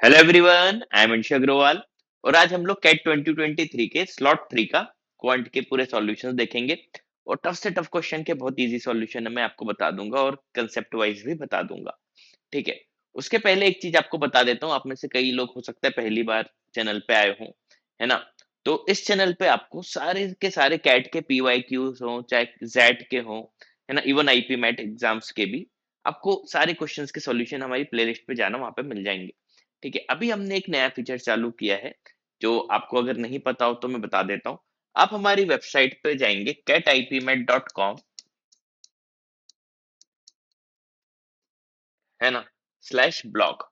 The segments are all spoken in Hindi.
हेलो एवरीवन, आई एम अंश अग्रवाल। और आज हम लोग कैट 2023 के स्लॉट 3 का क्वांट के पूरे सॉल्यूशंस देखेंगे। और टफ से टफ क्वेश्चन के बहुत इजी सॉल्यूशन मैं आपको बता दूंगा और कंसेप्ट वाइज भी बता दूंगा। ठीक है। उसके पहले एक चीज आपको बता देता हूँ, आप में से कई लोग हो सकता है पहली बार चैनल पे आए हों, है ना। तो इस चैनल पे आपको सारे के सारे कैट के पीवाईक्यूज हो, चाहे जेड के हो, है ना, इवन आईपी मैट एग्जाम्स के भी आपको सारे क्वेश्चंस के सॉल्यूशन हमारी प्लेलिस्ट पे जाना, वहां पे मिल जाएंगे। ठीक है। अभी हमने एक नया फीचर चालू किया है, जो आपको अगर नहीं पता हो तो मैं बता देता हूँ। आप हमारी वेबसाइट पे जाएंगे catipmet.com, है ना, /blog।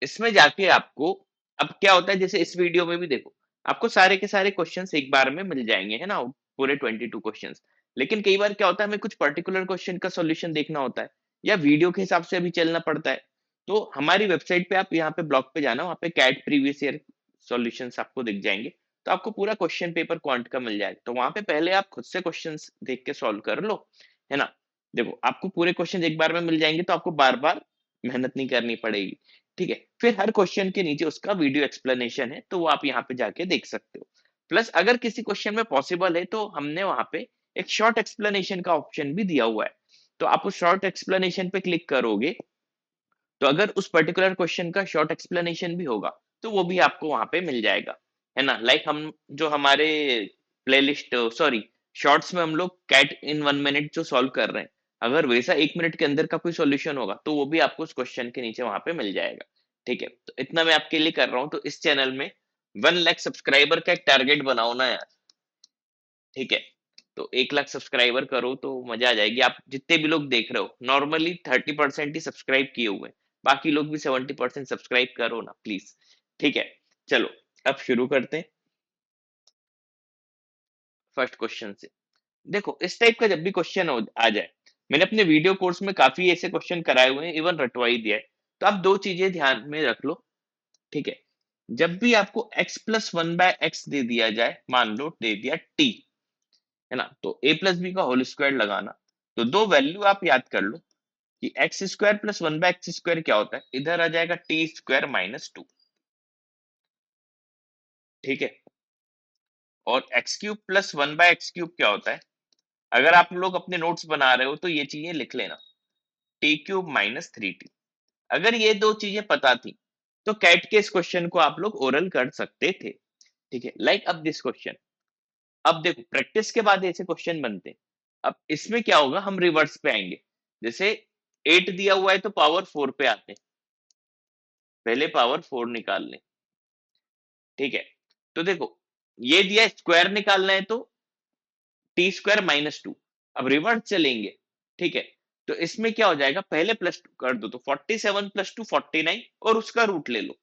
इसमें जाके आपको, अब क्या होता है, जैसे इस वीडियो में भी देखो, आपको सारे के सारे क्वेश्चंस एक बार में मिल जाएंगे, है ना, पूरे 22 क्वेश्चंस। लेकिन कई बार क्या होता है, हमें कुछ पर्टिकुलर क्वेश्चन का सॉल्यूशन देखना होता है, या वीडियो के हिसाब से अभी चलना पड़ता है। तो हमारी वेबसाइट पे, आप यहाँ पे ब्लॉग पे जाना, वहाँ पे कैट प्रीवियस ईयर सॉल्यूशंस आपको दिख जाएंगे। तो आपको पूरा क्वेश्चन पेपर क्वांट का मिल जाएगा। तो वहां पे पहले आप खुद से क्वेश्चंस देख के सॉल्व कर लो, है ना। देखो, आपको पूरे क्वेश्चन एक बार में मिल जाएंगे, तो आपको बार बार मेहनत नहीं करनी पड़ेगी। ठीक है। फिर हर क्वेश्चन के नीचे उसका वीडियो एक्सप्लेनेशन है, तो वो आप यहाँ पे जाके देख सकते हो। प्लस अगर किसी क्वेश्चन में पॉसिबल है, तो हमने वहां पे एक शॉर्ट एक्सप्लेनेशन का ऑप्शन भी दिया हुआ है। तो आप उस शॉर्ट एक्सप्लेनेशन पे क्लिक करोगे, तो अगर उस पर्टिकुलर क्वेश्चन का शॉर्ट एक्सप्लेनेशन भी होगा, तो वो भी आपको वहां पे मिल जाएगा, है ना। लाइक हम जो हमारे प्लेलिस्ट, सॉरी, शॉर्ट्स में हम लोग कैट इन 1 मिनट जो सॉल्व कर रहे हैं, अगर वैसा 1 मिनट के अंदर का कोई सॉल्यूशन होगा, तो वो भी आपको उस क्वेश्चन के नीचे वहां पे मिल जाएगा। ठीक है। तो इतना मैं आपके लिए कर रहा हूँ। तो इस चैनल में 1 लाख सब्सक्राइबर का एक टारगेट बनाओ ना यार। ठीक है। तो 1 लाख सब्सक्राइबर करो तो मजा आ जाएगी। आप जितने भी लोग देख रहे हो, नॉर्मली 30% ही सब्सक्राइब किए हुए हैं, बाकी लोग भी 70% सब्सक्राइब करो ना प्लीज। ठीक है। चलो, अब शुरू करते हैं फर्स्ट क्वेश्चन से। देखो, इस टाइप का जब भी क्वेश्चन आ जाए, मैंने अपने वीडियो कोर्स में काफी ऐसे क्वेश्चन कराए हुए हैं, इवन रटवाई दिया है। तो आप दो चीजें ध्यान में रख लो। ठीक है। जब भी आपको x+1/x दे दिया जाए, मान लो दे दिया t, है ना, तो a+b का होल स्क्वायर लगाना। तो दो वैल्यू आप याद कर लो कि x² + 1/x² क्या होता है, इधर आ जाएगा t² - 2। ठीक है। और x³ + 1/x³ क्या होता है, अगर आप लोग अपने नोट्स बना रहे हो तो ये चीजें लिख लेना, t³ - 3t। अगर ये दो चीजें पता थी, तो कैट के इस क्वेश्चन को आप लोग ओरल कर सकते थे। ठीक है। लाइक अब दिस क्वेश्चन, अब देखो, प्रैक्टिस के बाद ऐसे क्वेश्चन बनते हैं। अब इसमें क्या होगा, हम रिवर्स पे आएंगे। जैसे 8 दिया हुआ है, तो पावर 4 पे आते हैं, पहले पावर 4 निकाल लें। ठीक है। तो देखो, ये दिया स्क्वायर निकालना है, तो t² - 2। अब रिवर्स चलेंगे। ठीक है। तो इसमें क्या हो जाएगा, पहले +2 कर दो, तो 47 + 2 49, और उसका रूट ले लो,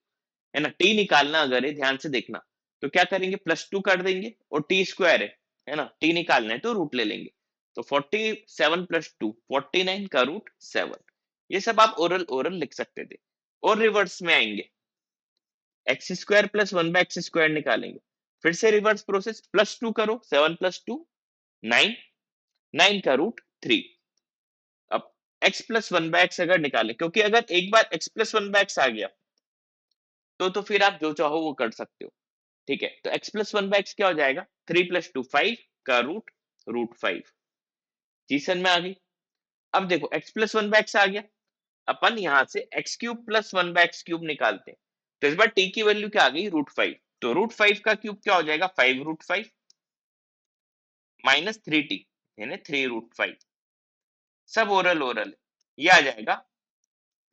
है ना। टी निकालना अगर है, ध्यान से देखना, तो क्या करेंगे, +2 कर देंगे, और टी स्क्वायर है ना, टी निकालना है तो रूट ले लेंगे। तो 47 + 2 49 का रूट 7। ये सब आप ओरल ओरल लिख सकते थे। और रिवर्स में आएंगे, x² + 1/x² निकालेंगे। फिर से रिवर्स प्रोसेस, +2 करो, 7 + 2 9, 9 का रूट 3। अब x+1/x अगर निकालें, क्योंकि अगर एक बार x+1/x आ गया, तो फिर आप जो चाहो वो कर सकते हो। ठीक है। तो x+1/x क्या हो जाएगा, 3 + 2 5 का रूट 5। जीसन में आ गई। अब देखो, x+1/x आ गया, अपन यहां से x³ + 1/x³ निकालते हैं। तो इस बार t की वैल्यू क्या आ गई, रूट 5। तो रूट 5 का क्यूब क्या हो जाएगा, 5 √5 -3t, यानी 3 √5। सब ओरल ओरल, ये आ जाएगा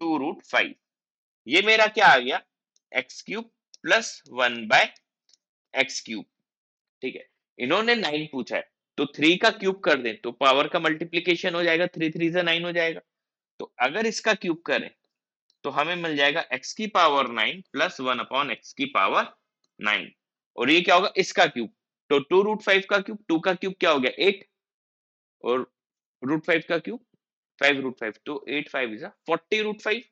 2 √5। ये मेरा क्या आ गया, x³ + 1/x³। ठीक है। इन्होंने 9 पूछा है, तो 3 का क्यूब कर दें तो पावर का मल्टीप्लीकेशन हो जाएगा, 3 3 9 हो जाएगा। तो अगर इसका क्यूब करें, तो हमें मिल जाएगा x⁻9 + 1/x⁻9। और ये क्या होगा, इसका क्यूब। तो 2 √5 का क्यूब, 2 का क्यूब क्या हो गया, 8, और √5 का क्यूब 5 √5, तो 8 5 इज 40 √5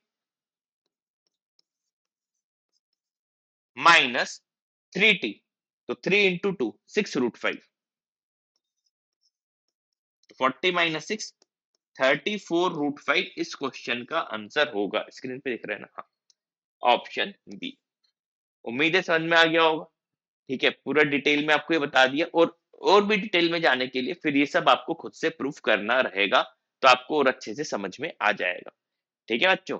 -3t। तो 3 × 2 6 √5, 40 - 6 34 √5 इस क्वेश्चन का आंसर होगा। स्क्रीन पे दिख रहा है ना, हाँ। Option B. उम्मीद है समझ में आ गया होगा। ठीक है, पूरा डिटेल में आपको ये बता दिया, और भी डिटेल में जाने के लिए फिर ये सब आपको खुद से प्रूफ करना रहेगा, तो आपको और अच्छे से समझ में आ जाएगा। ठीक है बच्चों।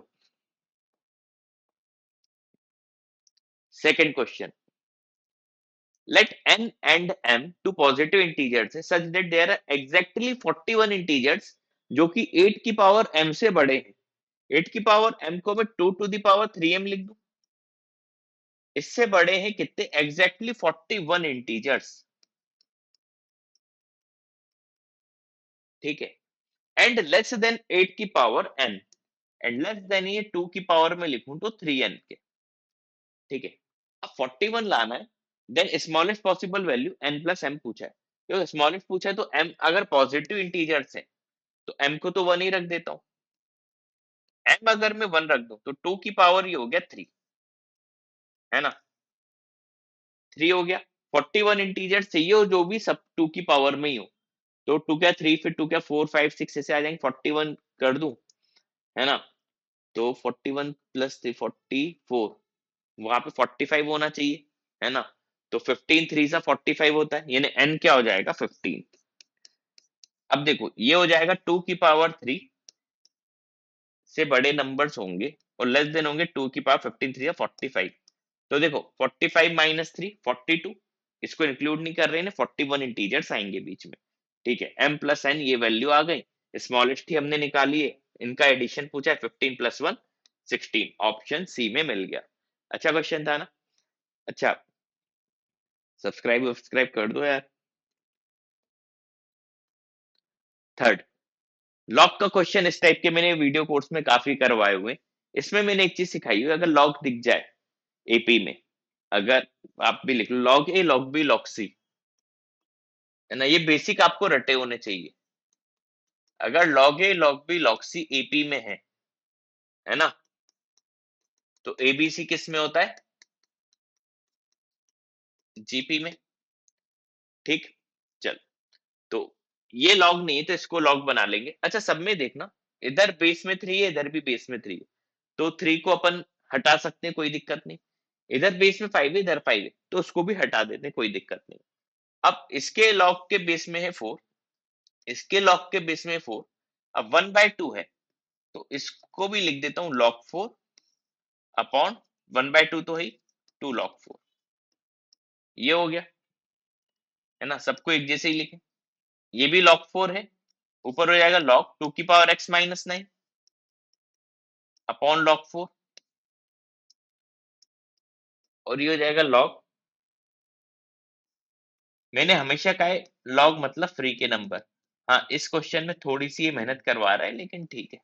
Second question, let n and m to positive integers है such that there are exactly 41 integers जो कि 8 की पावर m से बड़े हैं। 8 की पावर m को मैं 2 to the power 3m लिख दूं। इससे बड़े हैं कितने? Exactly 41 integers. ठीक है, एंड लेस देन 8 की power n, and less than ये 2 की पावर में लिखूं तो 3n के। ठीक है, अब 41 लाना है, then smallest possible value n plus m पूछा है। तो स्मॉलेस्ट पूछा है तो m अगर पॉजिटिव इंटीजर्स है तो m को तो 1 ही रख देता हूं। m अगर मैं 1 रख दूं तो 2 की पावर ये हो गया 3, है ना, 3 हो गया। 41 इंटीजर्स चाहिए और जो भी सब 2 की पावर में ही हो, तो 2 क्या 3, फिर 2 क्या 4 5 6 ऐसे आ जाएंगे, 41 कर दूं, है ना। तो 41 प्लस 3 44, वहां पे 45 होना चाहिए, है ना। तो 15 3 सा 45 होता है, यानी n क्या हो जाएगा 15। अब देखो ये हो जाएगा 2 की पावर 3 से बड़े नंबर्स होंगे और लेस देन होंगे 2 की पावर 15 3 या 45। तो देखो 45 माइनस 3 42, इसको इंक्लूड नहीं कर रहे हैं, 41 इंटीजर्स आएंगे बीच में। ठीक है, m प्लस n ये वैल्यू आ गई, स्मॉलेस्ट ही हमने निकाली है, इनका एडिशन पूछा है, 15 प्लस 1 16, ऑप्शन सी में मिल गया। अच्छा क्वेश्चन था ना। अच्छा, सब्सक्राइब कर दो यार। थर्ड, लॉग का क्वेश्चन इस टाइप के मैंने वीडियो कोर्स में काफी करवाए हुए। इसमें मैंने एक चीज सिखाई हुई, अगर लॉग दिख जाए एपी में, अगर आप भी लिख लो लॉग ए लॉग बी लॉग सी, है ना, ये बेसिक आपको रटे होने चाहिए। अगर लॉग ए log B log c AP में है ना, तो एबीसी किस में होता है? जीपी में। ठीक, चल, तो ये लॉग नहीं है तो इसको लॉग बना लेंगे। अच्छा, सब में देखना, इधर बेस में 3 है, इधर भी बेस में 3 है, तो 3 को अपन हटा सकते हैं, कोई दिक्कत नहीं। इधर बेस में 5 है, इधर 5 है, तो उसको भी हटा देते हैं, कोई दिक्कत नहीं। अब इसके लॉग के बेस में है 4, इसके लॉग के बेस में 4, अब 1/2 है, तो इसको भी लिख देता हूं log 4 अपॉन 1/2 तो है 2 log 4, ये हो गया, है ना। सबको एक जैसे ही लिखें, ये भी log 4 है, ऊपर हो जाएगा log 2 की power x minus 9 upon log 4, और ये हो जाएगा log, मैंने हमेशा कहा है log मतलब फ्री के नंबर। हाँ, इस क्वेश्चन में थोड़ी सी ये मेहनत करवा रहा है, लेकिन ठीक है,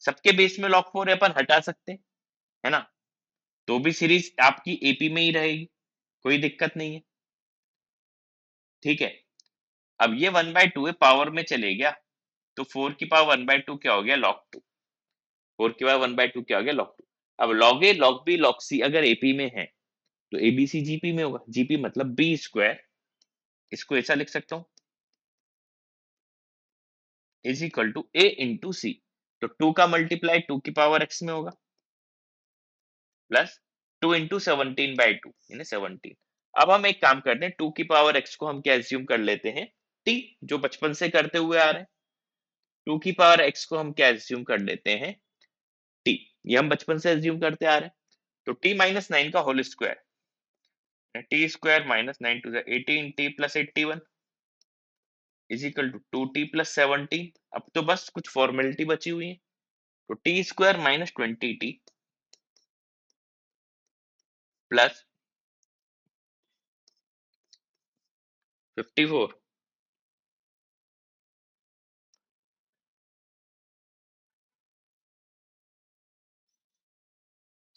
सबके बेस में log 4 है, अपन हटा सकते हैं, है ना, तो भी सीरीज आपकी एपी में ही रहेगी, कोई दिक्कत नहीं है। ठीक है, अब ये 1/2 है, पावर में चले गया, तो 4 की पावर 1/2 क्या हो गया log 2, 4 की पावर 1/2 क्या हो गया log 2। अब log a log b log c अगर एपी में है तो एबीसी जीपी में होगा, जीपी मतलब बी स्क्वायर, इसको ऐसा लिख सकता हूं, is equal to a into c. तो 2 का मल्टीप्लाई 2 की पावर x में होगा, प्लस 2 इंटू 17/2 यानी 17। अब हम एक काम करते हैं, 2 की पावर x को हम क्या एज्यूम कर लेते हैं, t, जो बचपन से करते हुए आ रहे हैं। 2 की पावर x को हम क्या एज्यूम कर लेते हैं, t, ये हम बचपन से एज्यूम करते आ रहे हैं। तो t माइनस 9 का whole square, T square minus 9 two 18 T plus 81 is equal to 2t plus 17। अब तो बस कुछ फॉर्मेलिटी बची हुई है, तो T square minus 20t plus 54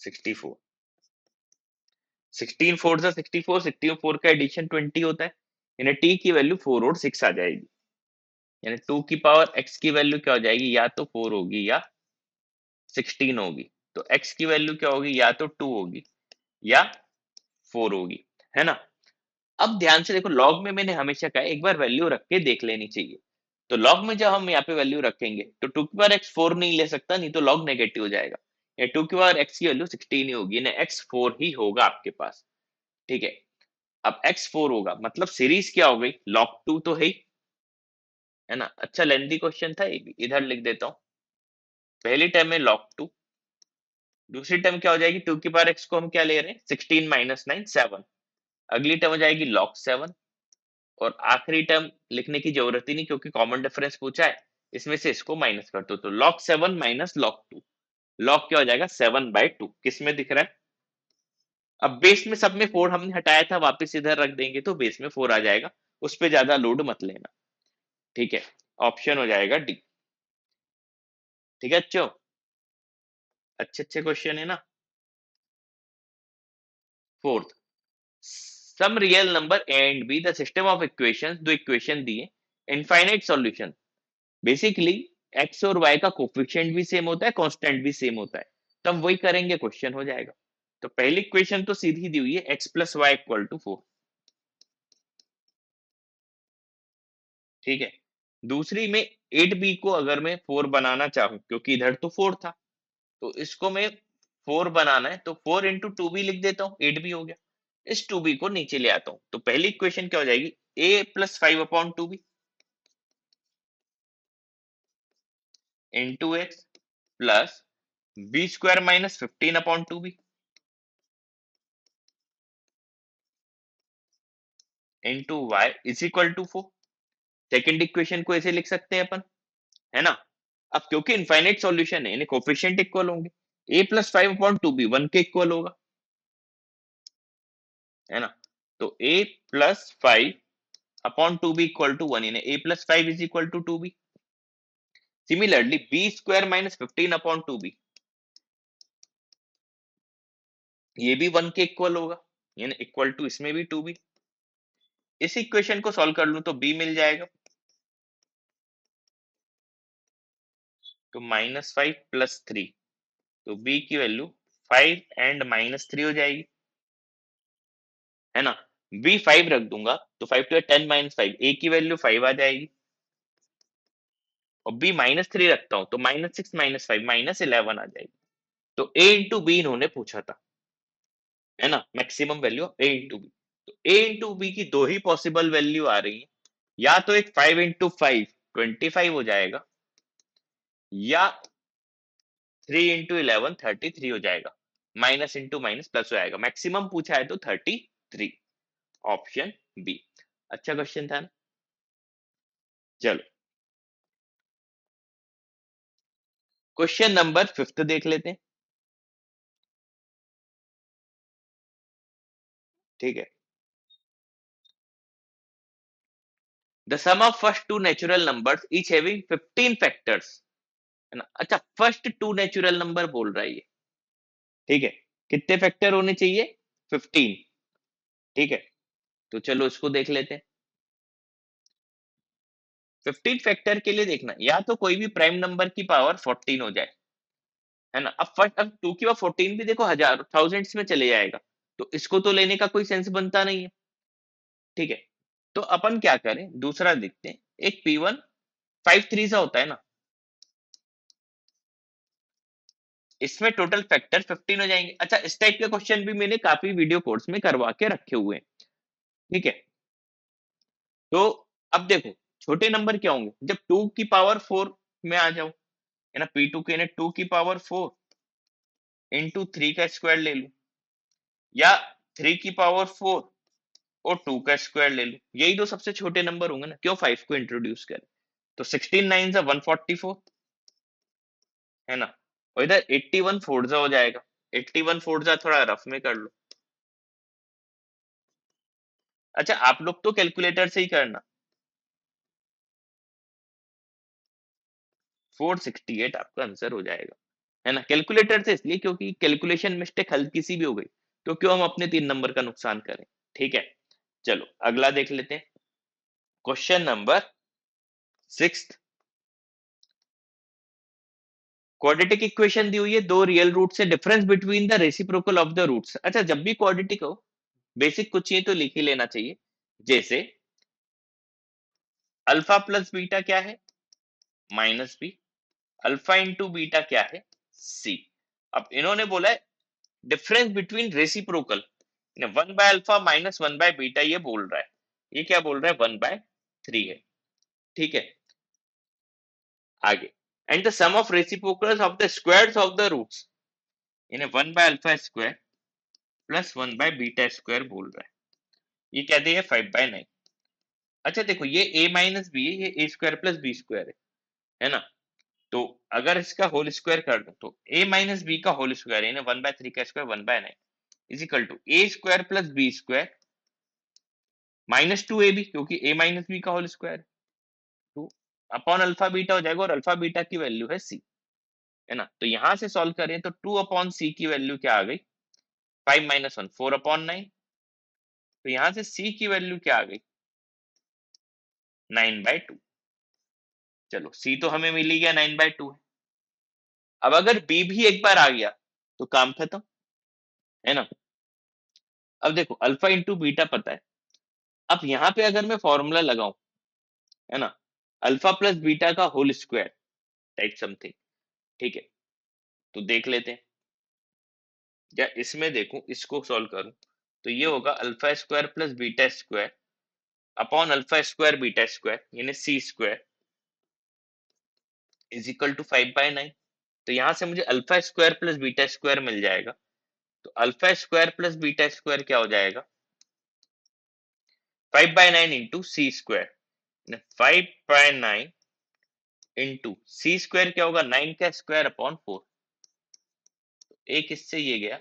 64, 16 4 से 64, 64 का एडिशन 20 होता है, यानी t की वैल्यू 4 और 6 आ जाएगी, यानी 2 की पावर x की वैल्यू क्या हो जाएगी, या तो 4 होगी या 16 होगी। तो x की वैल्यू क्या होगी, या तो 2 होगी या 4 होगी, है ना। अब ध्यान से देखो, लॉग में मैंने हमेशा कहा एक बार वैल्यू रख के देख लेनी चाहिए। तो लॉग में जब हम यहाँ पे वैल्यू रखेंगे तो 2 की पावर x 4 नहीं ले सकता, नहीं तो लॉग नेगेटिव हो जाएगा, या 2 की पावर x की वैल्यू 16 ही होगी ना, x4 ही होगा आपके पास। ठीक है, अब x4 होगा मतलब सीरीज क्या हो गई, log 2 तो है ना। अच्छा लेंथी क्वेश्चन था ये भी, इधर लिख देता हूँ। पहली टर्म में log 2, दूसरी टर्म क्या हो जाएगी, 2 की पावर x को हम क्या ले रहे हैं 16 माइनस 9 7, अगली टर्म हो जाएगी log 7, और आखिरी टर्म लिखने की जरूरत ही नहीं क्योंकि कॉमन डिफरेंस पूछा है, इसमें से इसको माइनस कर दो तो log 7 माइनस log 2, log क्या हो जाएगा 7/2, किस में दिख रहा है। अब बेस में सब में 4 हमने हटाया था, वापस इधर रख देंगे तो बेस में 4 आ जाएगा, उस पे ज्यादा लोड मत लेना। ठीक है, ऑप्शन हो जाएगा डी। ठीक है अच्छो, अच्छे अच्छे क्वेश्चन है ना। Fourth, some real number A and B the system of equation, दो इक्वेशन दिए, इनफाइनाइट सॉल्यूशन। बेसिकली एक्स और वाई का कोफिशिएंट भी सेम होता है, कांस्टेंट भी सेम होता है, तो हम वही करेंगे, क्वेश्चन हो जाएगा। तो पहली इक्वेशन तो सीधी दी हुई है, X plus Y equal to 4। ठीक है, दूसरी में 8b को अगर मैं 4 बनाना चाहूं, क्योंकि इधर तो 4 था, तो इसको मैं 4 बनाना है तो 4 इंटू टू बी लिख देता हूँ, 8b हो गया। इस 2b को नीचे ले आता हूँ, तो पहली इक्वेशन क्या हो जाएगी, a plus 5/2b into X plus B square minus 15/2b into Y is equal to 4। Second equation को ऐसे लिख सकते हैं अपन, है ना। अब क्योंकि इनफाइनाइट सॉल्यूशन है, इन्हें कोफिशिएंट इक्वल होंगे, a प्लस 5/2b 1 के इक्वल होगा, है ना। तो a plus 5/2b equal to 1, यानी a plus 5 is equal to 2b। Similarly b square minus 15/2b, ये भी 1 के इक्वल होगा, यानी इक्वल टू इसमें भी 2b। इस इक्वेशन को सॉल्व कर लूं तो b मिल जाएगा, तो -5 प्लस 3, तो b की वैल्यू 5 एंड -3 हो जाएगी, है ना। b 5 रख दूंगा तो 5 to 10 -5, a की वैल्यू 5 आ जाएगी, और b -3 रखता हूं तो -6 -5 -11 आ जाएगी। तो a इंटू बी इन्होंने पूछा था, है ना, maximum value of a into B. तो a इंटू बी की दो ही पॉसिबल वैल्यू आ रही है, या तो एक 5 इंटू 5 25 हो जाएगा, या 3 इंटू 11 33 हो जाएगा, माइनस इंटू माइनस प्लस हो जाएगा, मैक्सिमम पूछा है तो 33, ऑप्शन बी। अच्छा क्वेश्चन था ना। चलो क्वेश्चन नंबर 5 देख लेते हैं। ठीक है, the sum of first two natural numbers each having 15 factors, है ना। अच्छा फर्स्ट टू नेचुरल नंबर बोल रहा है ये, ठीक है, कितने फैक्टर होने चाहिए, 15। ठीक है, तो चलो इसको देख लेते हैं। 15 फैक्टर के लिए देखना, या तो कोई भी प्राइम नंबर की पावर 14 हो जाए, है ना। अब फर्स्ट, अब 2 की पावर 14 भी देखो हजार थाउजेंड्स में चले जाएगा, तो इसको तो लेने का कोई सेंस बनता नहीं है। ठीक है, तो अपन क्या करें, दूसरा देखते हैं, एक P1 5 3 सा होता है ना, इसमें टोटल फैक्टर 15 हो जाएंगे। अच्छा इस टाइप के क्वेश्चन भी मैंने काफी वीडियो कोर्स में करवा के रखे हुए हैं। ठीक है, तो अब देखो छोटे नंबर क्या होंगे, जब 2 की पावर 4 में आ जाओ, है ना, P2 के ने 2 की पावर 4 इंटू 3 का स्क्वायर ले लूं, या 3 की पावर 4 और 2 का स्क्वायर ले लूं, यही दो सबसे छोटे नंबर होंगे ना, क्यों 5 को इंट्रोड्यूस करें। तो 16 9 जा 144, है ना, और इधर 81 4 जा हो जाएगा, 81 4 जा थोड़ा रफ में कर लो। अच्छा आप लोग तो कैलकुलेटर से ही करना, 468 आपका आंसर हो जाएगा, है ना। कैलकुलेटर से इसलिए क्योंकि कैलकुलेशन मिस्टेक हल्की सी भी हो गई तो क्यों हम अपने 3 नंबर का नुकसान करें। ठीक है, चलो अगला देख लेते हैं, क्वेश्चन नंबर 6। क्वाड्रेटिक इक्वेशन दी हुई है, दो रियल रूट से difference between the reciprocal of the roots. अच्छा जब भी क्वाड्रेटिक हो बेसिक कुछ ये तो लिख ही लेना चाहिए, जैसे अल्फा प्लस बीटा क्या है, -b, अल्फा इंटू बीटा क्या है, c। अब इन्होंने बोला है डिफरेंस बिटवीन रेसिप्रोकल, 1/अल्फा माइनस 1/बीटा ये बोल रहा है, ये क्या बोल रहा है 1/3 है, ठीक है। आगे, and the sum of reciprocals of the squares of the roots, इन्हें 1/अल्फा स्क्वायर प्लस 1/बीटा स्क्वायर बोल रहा है, ये क्या दिया है 5/9। अच्छा देखो ये a माइनस बी है, ये a square plus B square है ना। तो अगर इसका होल स्क्वायर कर दो तो a माइनस बी का होल स्क्वायर यानी 1/3 का square 1/9 is equal to a square plus B square minus 2ab, क्योंकि a माइनस बी का whole square 2 upon alpha beta हो जाएगा, और अल्फा बीटा की वैल्यू है c, है ना। तो यहां से सॉल्व करें तो 2 अपॉन c की वैल्यू क्या आ गई 5 माइनस 1 4 अपॉन 9, तो यहां से c की वैल्यू क्या आ गई 9/2। चलो c तो हमें मिल ही गया 9/2 है। अब अगर b भी एक बार आ गया तो काम खत्म, है ना। अब देखो अल्फा इंटू बीटा पता है, अब यहाँ पे अगर मैं फॉर्मूला लगाऊं, है ना, अल्फा प्लस बीटा का होल स्क्वायर टाइप समथिंग, ठीक है। तो देख लेते हैं, या इसमें देखूं इसको सॉल्व करूं तो ये होगा alpha square plus beta square upon alpha square beta square यानी c square is equal to 5/9। तो यहाँ से मुझे alpha square plus beta square मिल जाएगा, तो alpha square plus beta square क्या हो जाएगा 5/9 into c square, 5/9 into c square क्या होगा 9 का स्क्वायर अपॉन 4, एक इससे ये गया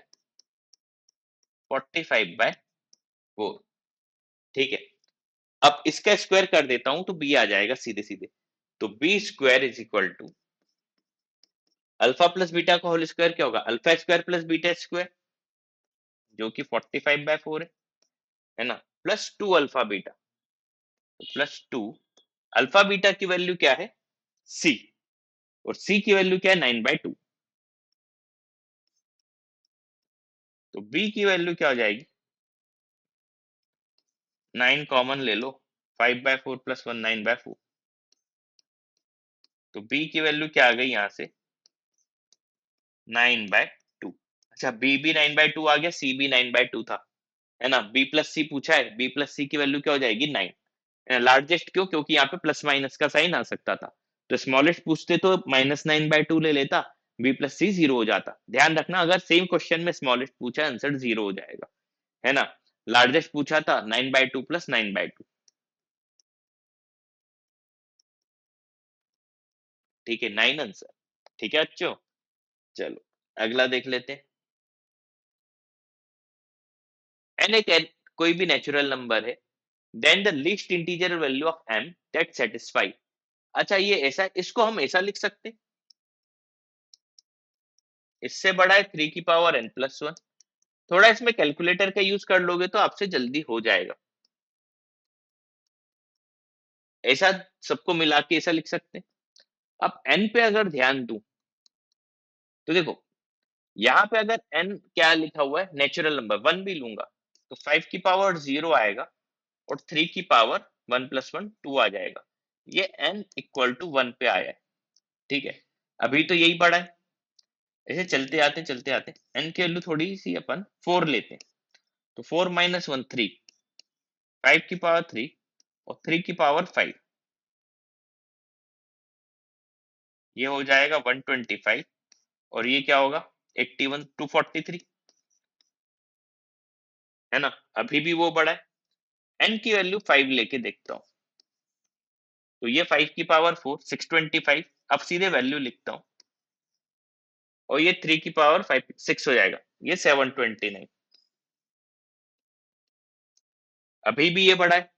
45/4, ठीक है। अब इसका स्क्वायर कर देता हूं तो बी आ जाएगा सीधे सीधे, तो B square is equal to alpha plus beta का होल स्क्वायर क्या होगा alpha square plus beta square जो कि 45/4 है ना, प्लस 2 अल्फा बीटा, तो प्लस 2 अल्फा बीटा की वैल्यू क्या है सी, और सी की वैल्यू क्या है 9/2, तो बी की वैल्यू क्या हो जाएगी 9 कॉमन ले लो, 5/4 प्लस 1 9/4, तो बी की वैल्यू क्या आ गई यहाँ से 9/2। अच्छा बी भी 9/2 आ गया, सी भी 9/2 था, है ना। बी प्लस सी पूछा है, बी प्लस सी की वैल्यू क्या हो जाएगी 9, लार्जेस्ट क्यों, क्योंकि यहाँ पे प्लस माइनस का साइन आ सकता था, तो स्मॉलेस्ट पूछते तो -9/2 ले लेता, बी प्लस सी जीरो हो जाता। ध्यान रखना अगर सेम क्वेश्चन में स्मॉलेस्ट पूछा आंसर जीरो हो जाएगा, है ना। लार्जेस्ट पूछा था 9/2 प्लस 9/2, ठीक है 9 आंसर, ठीक है अच्छो। चलो अगला देख लेते हैं, एन एक कोई भी नेचुरल नंबर है, then the least integer value of m that satisfy. अच्छा ये ऐसा, इसको हम ऐसा लिख सकते हैं, इससे बड़ा है 3 की पावर n प्लस 1, थोड़ा इसमें कैलकुलेटर का यूज कर लोगे तो आपसे जल्दी हो जाएगा, ऐसा सबको मिला के ऐसा लिख सकते हैं। अब n पे अगर ध्यान दूं तो देखो यहाँ पे अगर n क्या लिखा हुआ है नेचुरल नंबर 1 भी लूंगा तो 5 की पावर 0 आएगा, और 3 की पावर 1 प्लस 1 2 आ जाएगा, ये n इक्वल टू 1 पे आया है, ठीक है। अभी तो यही पड़ा है, ऐसे चलते आते n की वैल्यू थोड़ी सी अपन 4 लेते हैं, तो 4 माइनस 1 3, 5 की पावर 3 और 3 की पावर 5, ये हो जाएगा 125, और ये क्या होगा 81 243, है ना। अभी भी वो बड़ा है, n की वैल्यू 5 लेके देखता हूँ, तो ये 5 की पावर 4 625, अब सीधे वैल्यू लिखता हूँ, और ये 3 की पावर 5 6 हो जाएगा, ये 729, अभी भी ये बड़ा है,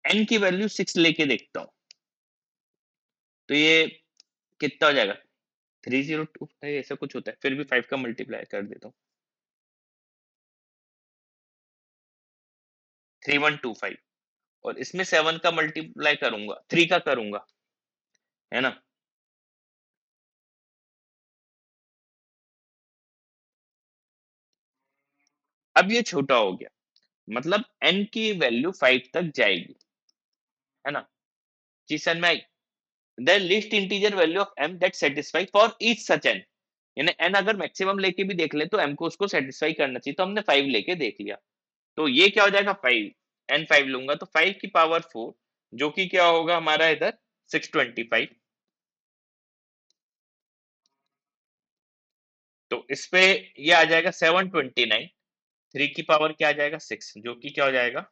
n की वैल्यू 6 लेके देखता हूँ, तो ये कितना हो जाएगा 3025, ऐसा कुछ होता है, फिर भी 5 का मल्टीप्लाई कर देता हूँ 3125, और इसमें 7 का मल्टीप्लाई करूंगा 3 का करूंगा, है ना। अब ये छोटा हो गया, मतलब n की वैल्यू 5 तक जाएगी, है ना। जी सर में I, the least integer value of m that satisfy for each such n, यानी n अगर मैक्सिमम लेके भी देख ले तो m को उसको सेटिस्फाई करना चाहिए, तो हमने 5 लेके देख लिया। तो ये क्या हो जाएगा 5, n5 लूंगा तो 5 की पावर 4, जो कि क्या होगा हमारा इधर 625। तो इस पे ये आ जाएगा 729, 3 की पावर क्या आ जाएगा 6, जो कि क्या हो जाएगा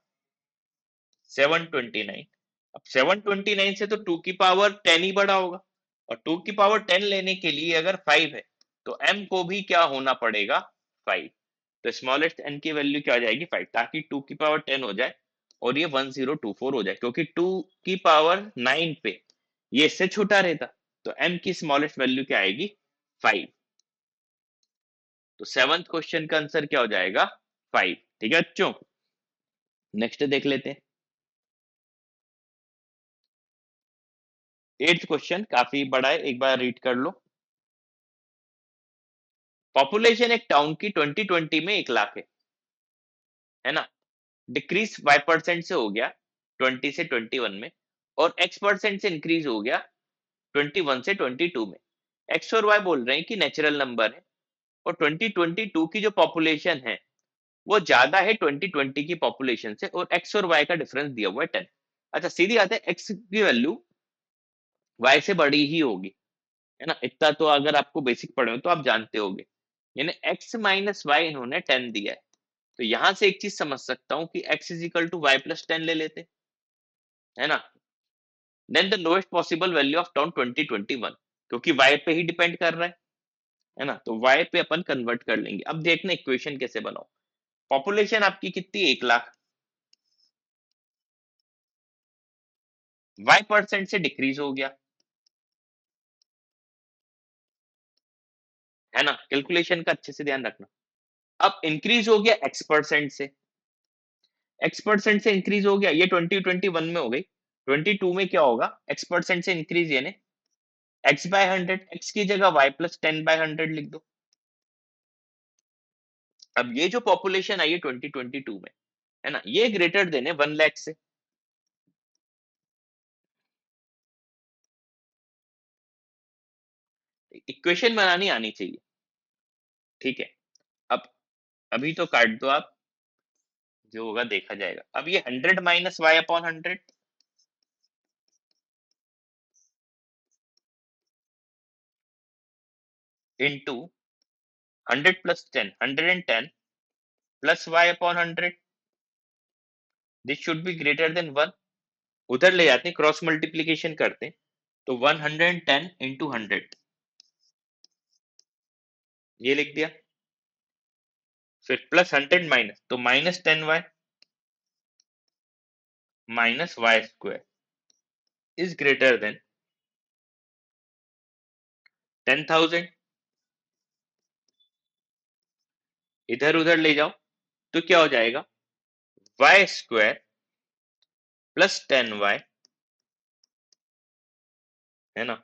729। अब 729 से तो 2 की पावर 10 ही बड़ा होगा, और 2 की पावर 10 लेने के लिए अगर 5 है तो m को भी क्या होना पड़ेगा 5। तो स्मॉलेस्ट n की वैल्यू क्या हो जाएगी 5, ताकि 2 की पावर 10 हो जाए और ये 1024 हो जाए, क्योंकि 2 की पावर 9 पे ये इससे छोटा रहता। तो m की स्मॉलेस्ट वैल्यू क्या आएगी 5। तो सेवंथ क्वेश्चन का आंसर क्या हो जाएगा 5। ठीक है बच्चों, नेक्स्ट देख लेते हैं। एट्थ क्वेश्चन काफी बड़ा है, एक बार रीड कर लो। पॉपुलेशन एक टाउन की 2020 में 1 लाख है ना। डिक्रीज 5% से हो गया 20 से 21 में, और x% से इंक्रीज हो गया 21 से 22 में। x और y बोल रहे हैं कि नेचुरल नंबर है, और 2022 की जो पॉपुलेशन है वो ज्यादा है 2020 की पॉपुलेशन से, और x और y का डिफरेंस दिया हुआ है 10। अच्छा सीधी बात है, x की वैल्यू y से बड़ी ही होगी, है ना। इतना तो अगर आपको बेसिक पढ़े हो तो आप जानते होगे। यानी x माइनस वाई इन्होंने 10 दिया है, तो यहां से एक चीज समझ सकता हूं कि x is equal to Y plus 10 ले लेते, है ना। Then the lowest possible value of town 2021, क्योंकि y पे ही डिपेंड कर रहा है ना, तो y पे अपन कन्वर्ट कर लेंगे। अब देखना इक्वेशन कैसे बनाओ। पॉपुलेशन आपकी कितनी 1 लाख, y% से डिक्रीज हो गया, है ना। कैलकुलेशन का अच्छे से ध्यान रखना। अब इंक्रीज हो गया x% से, x% से इंक्रीज हो गया, ये 2021 में हो गई। 22 में क्या होगा x% से इंक्रीज, यानी x बाय 100, x की जगह y प्लस 10 बाय 100 लिख दो। अब ये जो पॉपुलेशन आई है 2022 में, है ना, ये ग्रेटर देन है 1 लाख से। इक्वेशन बनानी आनी चाहिए, ठीक है। अब अभी तो काट दो आप, जो होगा देखा जाएगा। अब ये 100 minus Y upon 100, into 100 plus 10, 110 plus Y upon 100, this should be greater than 1। उधर ले जाते हैं, क्रॉस मल्टीप्लीकेशन करते हैं, तो 110 इंटू 100 ये लिख दिया। फिर प्लस 100 माइनस, तो minus 10 Y minus Y square is greater than 10,000। इधर उधर ले जाओ तो क्या हो जाएगा वाई स्क्वायर प्लस 10 वाई, है ना,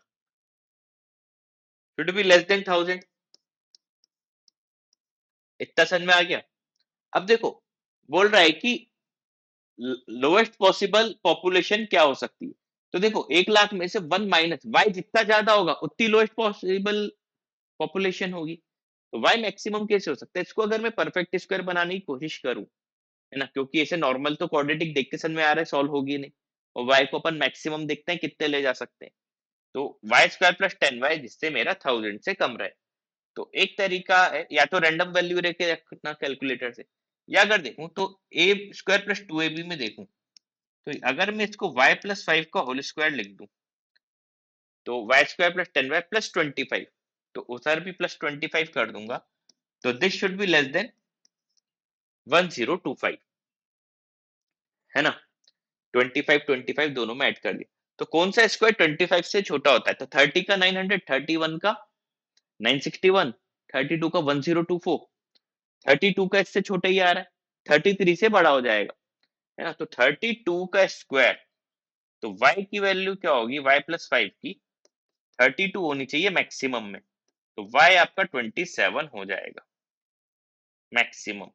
शुड बी लेस देन 1000। इतना समझ में आ गया। अब देखो बोल रहा है कि लोएस्ट पॉसिबल पॉपुलेशन क्या हो सकती है। तो देखो 1 लाख में से 1 माइनस वाई जितना ज्यादा होगा उतनी लोएस्ट पॉसिबल पॉपुलेशन होगी। तो वाई मैक्सिमम कैसे हो सकता है, इसको अगर मैं परफेक्ट स्क्वायर बनाने की कोशिश करूं, है ना, क्योंकि ऐसे नॉर्मल तो क्वाड्रेटिक देख के समझ में आ रहा है सॉल्व होगी नहीं, और वाई को अपन मैक्सिमम देखते हैं कितने ले जा सकते हैं। तो वाई स्क्वायर प्लस 10 वाई, जिससे मेरा 1000 से कम रहे। तो एक तरीका है, या तो रैंडम वैल्यू लेके रखना कैलकुलेटर से, या अगर देखूं तो ए स्क्वायर प्लस 2ab में देखूं, तो अगर मैं इसको y प्लस 5 का होल स्क्वायर लिख दूं, तो y square plus 10y plus 25, तो उधर भी प्लस 25 कर दूंगा, तो this should be less than 1025, है ना। 25 25 दोनों में ऐड कर दिया, तो कौन सा स्क्वायर 25 से छोटा होता है, तो 30 का 900, 31 का 961, 32 का 1024, 32 का इससे छोटा ही आ रहा है, 33 से बड़ा हो जाएगा, है ना। तो 32 का स्क्वायर, तो y की वैल्यू क्या होगी y प्लस 5 की 32 होनी चाहिए मैक्सिमम में, तो y आपका 27 हो जाएगा मैक्सिमम,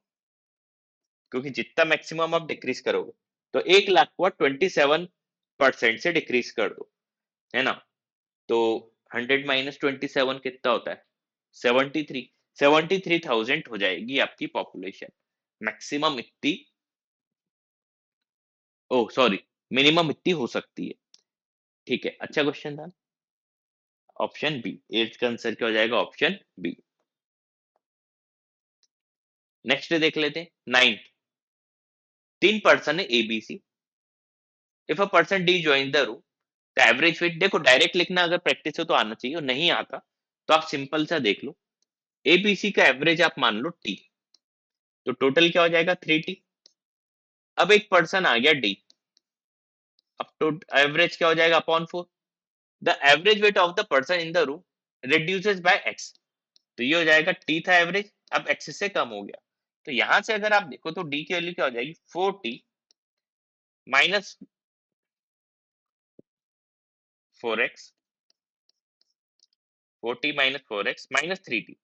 क्योंकि जितना मैक्सिमम आप डिक्रीज करोगे, तो 1 लाख को 27% से डिक्रीज कर दो, है ना। तो 100 माइनस 27 कितना होता है 73,000 हो जाएगी आपकी पॉपुलेशन। मैक्सिमम इतनी, ओह सॉरी, मिनिमम इतनी हो सकती है। ठीक है, अच्छा क्वेश्चन था। ऑप्शन बी, एट्थ का आंसर क्या हो जाएगा? Option B. नेक्स्ट देख लेते हैं, नाइन्थ। तीन पर्सन है ABC. If a person D join the room, the average wait, देखो डायरेक्ट लिखना अगर प्रैक्टिस हो तो आना चाहिए, और नहीं आता तो आप सिंपल सा देख लो। एबीसी का एवरेज आप मान लो टी, तो टोटल क्या हो जाएगा? 3T। अब एक पर्सन आ गया डी, अब तो एवरेज क्या हो जाएगा? Upon 4। The average weight of the person in the room reduces by X, तो ये हो जाएगा टी था एवरेज, अब एक्स से कम हो गया। तो यहां से अगर आप देखो तो डी की वैल्यू क्या हो जाएगी? 4T minus 4x, 4T minus 4x minus 3T।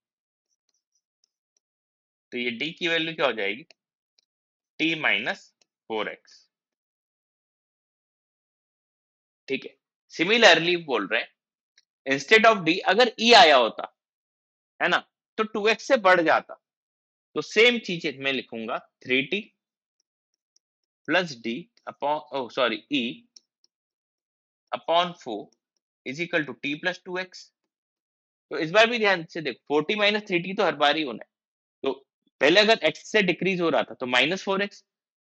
तो ये डी की वैल्यू क्या हो जाएगी? T minus 4x। ठीक है, सिमिलरली बोल रहे हैं, इंस्टेड ऑफ डी अगर ई आया होता है ना, तो 2x से बढ़ जाता। तो सेम चीज मैं लिखूंगा, 3T plus D upon, oh sorry, E upon 4 is equal to T plus 2x। तो इस बार भी ध्यान से देखो, 4T माइनस 3T तो हर बार ही होना है। तो पहले अगर x से डिक्रीज हो रहा था तो माइनस 4x,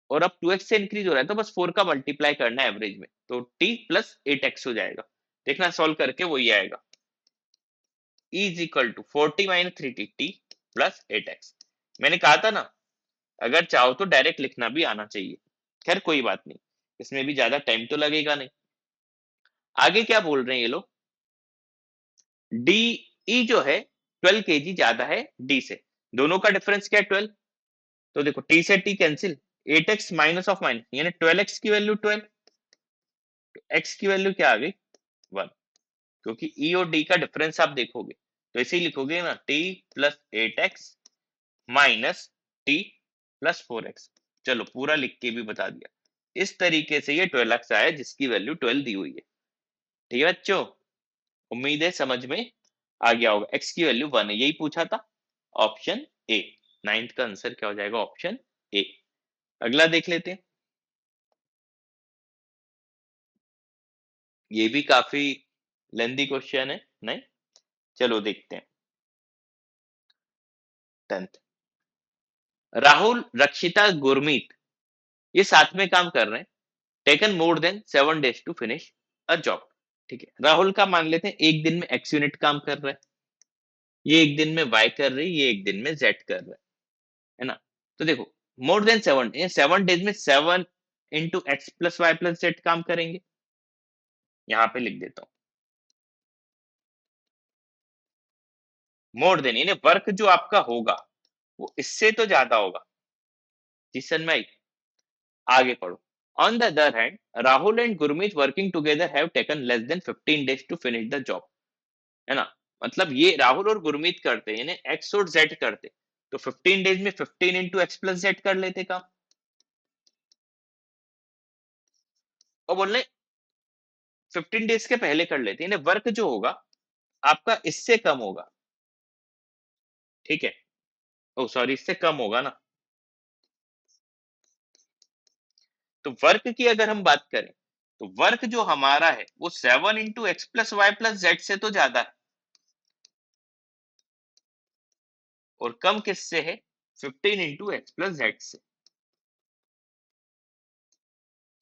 और अब 2x से इंक्रीज हो रहा है तो बस 4 का मल्टीप्लाई करना है एवरेज में, तो t प्लस 8x हो जाएगा। देखना सॉल्व करके वही आएगा, e is equal to 4T minus 3T, t plus 8x। मैंने कहा था ना, अगर चाहो तो डायरेक्ट लिखना भी आना चाहिए। खैर कोई बात नहीं, इसमें भी ज्यादा टाइम तो लगेगा नहीं। आगे क्या बोल रहे हैं ये लोग? डी, ई जो है 12 kg ज्यादा है डी से, दोनों का डिफरेंस क्या है? 12। तो देखो टी से T cancel, 8x minus of minus, यानी 12x की वैल्यू 12, x की वैल्यू क्या आ गई? 1। क्योंकि ई और डी का डिफरेंस आप देखोगे तो ऐसे ही लिखोगे ना, t plus 8x minus T plus 4x। चलो पूरा लिख के भी बता दिया। इस तरीके से ये 12x आया जिसकी वैल्यू 12 दी हुई है। ठीक है बच्चों, उम्मीद है समझ में आ गया होगा। x की वैल्यू 1 है, यही पूछा था। ऑप्शन ए, नाइन्थ का आंसर क्या हो जाएगा? Option A. अगला देख लेते हैं, ये भी काफी लेंदी क्वेश्चन है, नहीं? चलो देखते हैं। 10th, राहुल, रक्षिता, गुरमीत ये साथ में काम कर रहे हैं। Taken more than 7 days to finish a job. ठीक है, राहुल का मान लेते हैं एक दिन में x यूनिट काम कर रहा है, ये एक दिन में y कर रही है, ये एक दिन में z कर रहा है ना? तो देखो, मोर देन 7, ये 7 days में 7 into X plus Y plus Z काम करेंगे। यहाँ पे लिख देता हूँ, मोर देन यानी वर्क जो आपका होगा वो इससे तो ज्यादा होगा। जिसन में आई, आगे पढ़ो। On the other hand, Rahul and Gurmeet working together have taken less than 15 days to finish the job, है ना? मतलब ये राहुल और गुरमीत करते यानी एक्स और जेड करते, तो 15 डेज में 15 इंटू एक्स प्लस जेड कर लेते काम, और बोलने 15 डेज के पहले कर लेते, यानी वर्क जो होगा आपका इससे कम होगा। ठीक है, ओ सॉरी, इससे कम होगा ना। तो वर्क की अगर हम बात करें तो वर्क जो हमारा है वो 7 into X plus Y plus Z से तो ज्यादा है, और कम किससे है? 15 इंटू एक्स प्लस जेड से।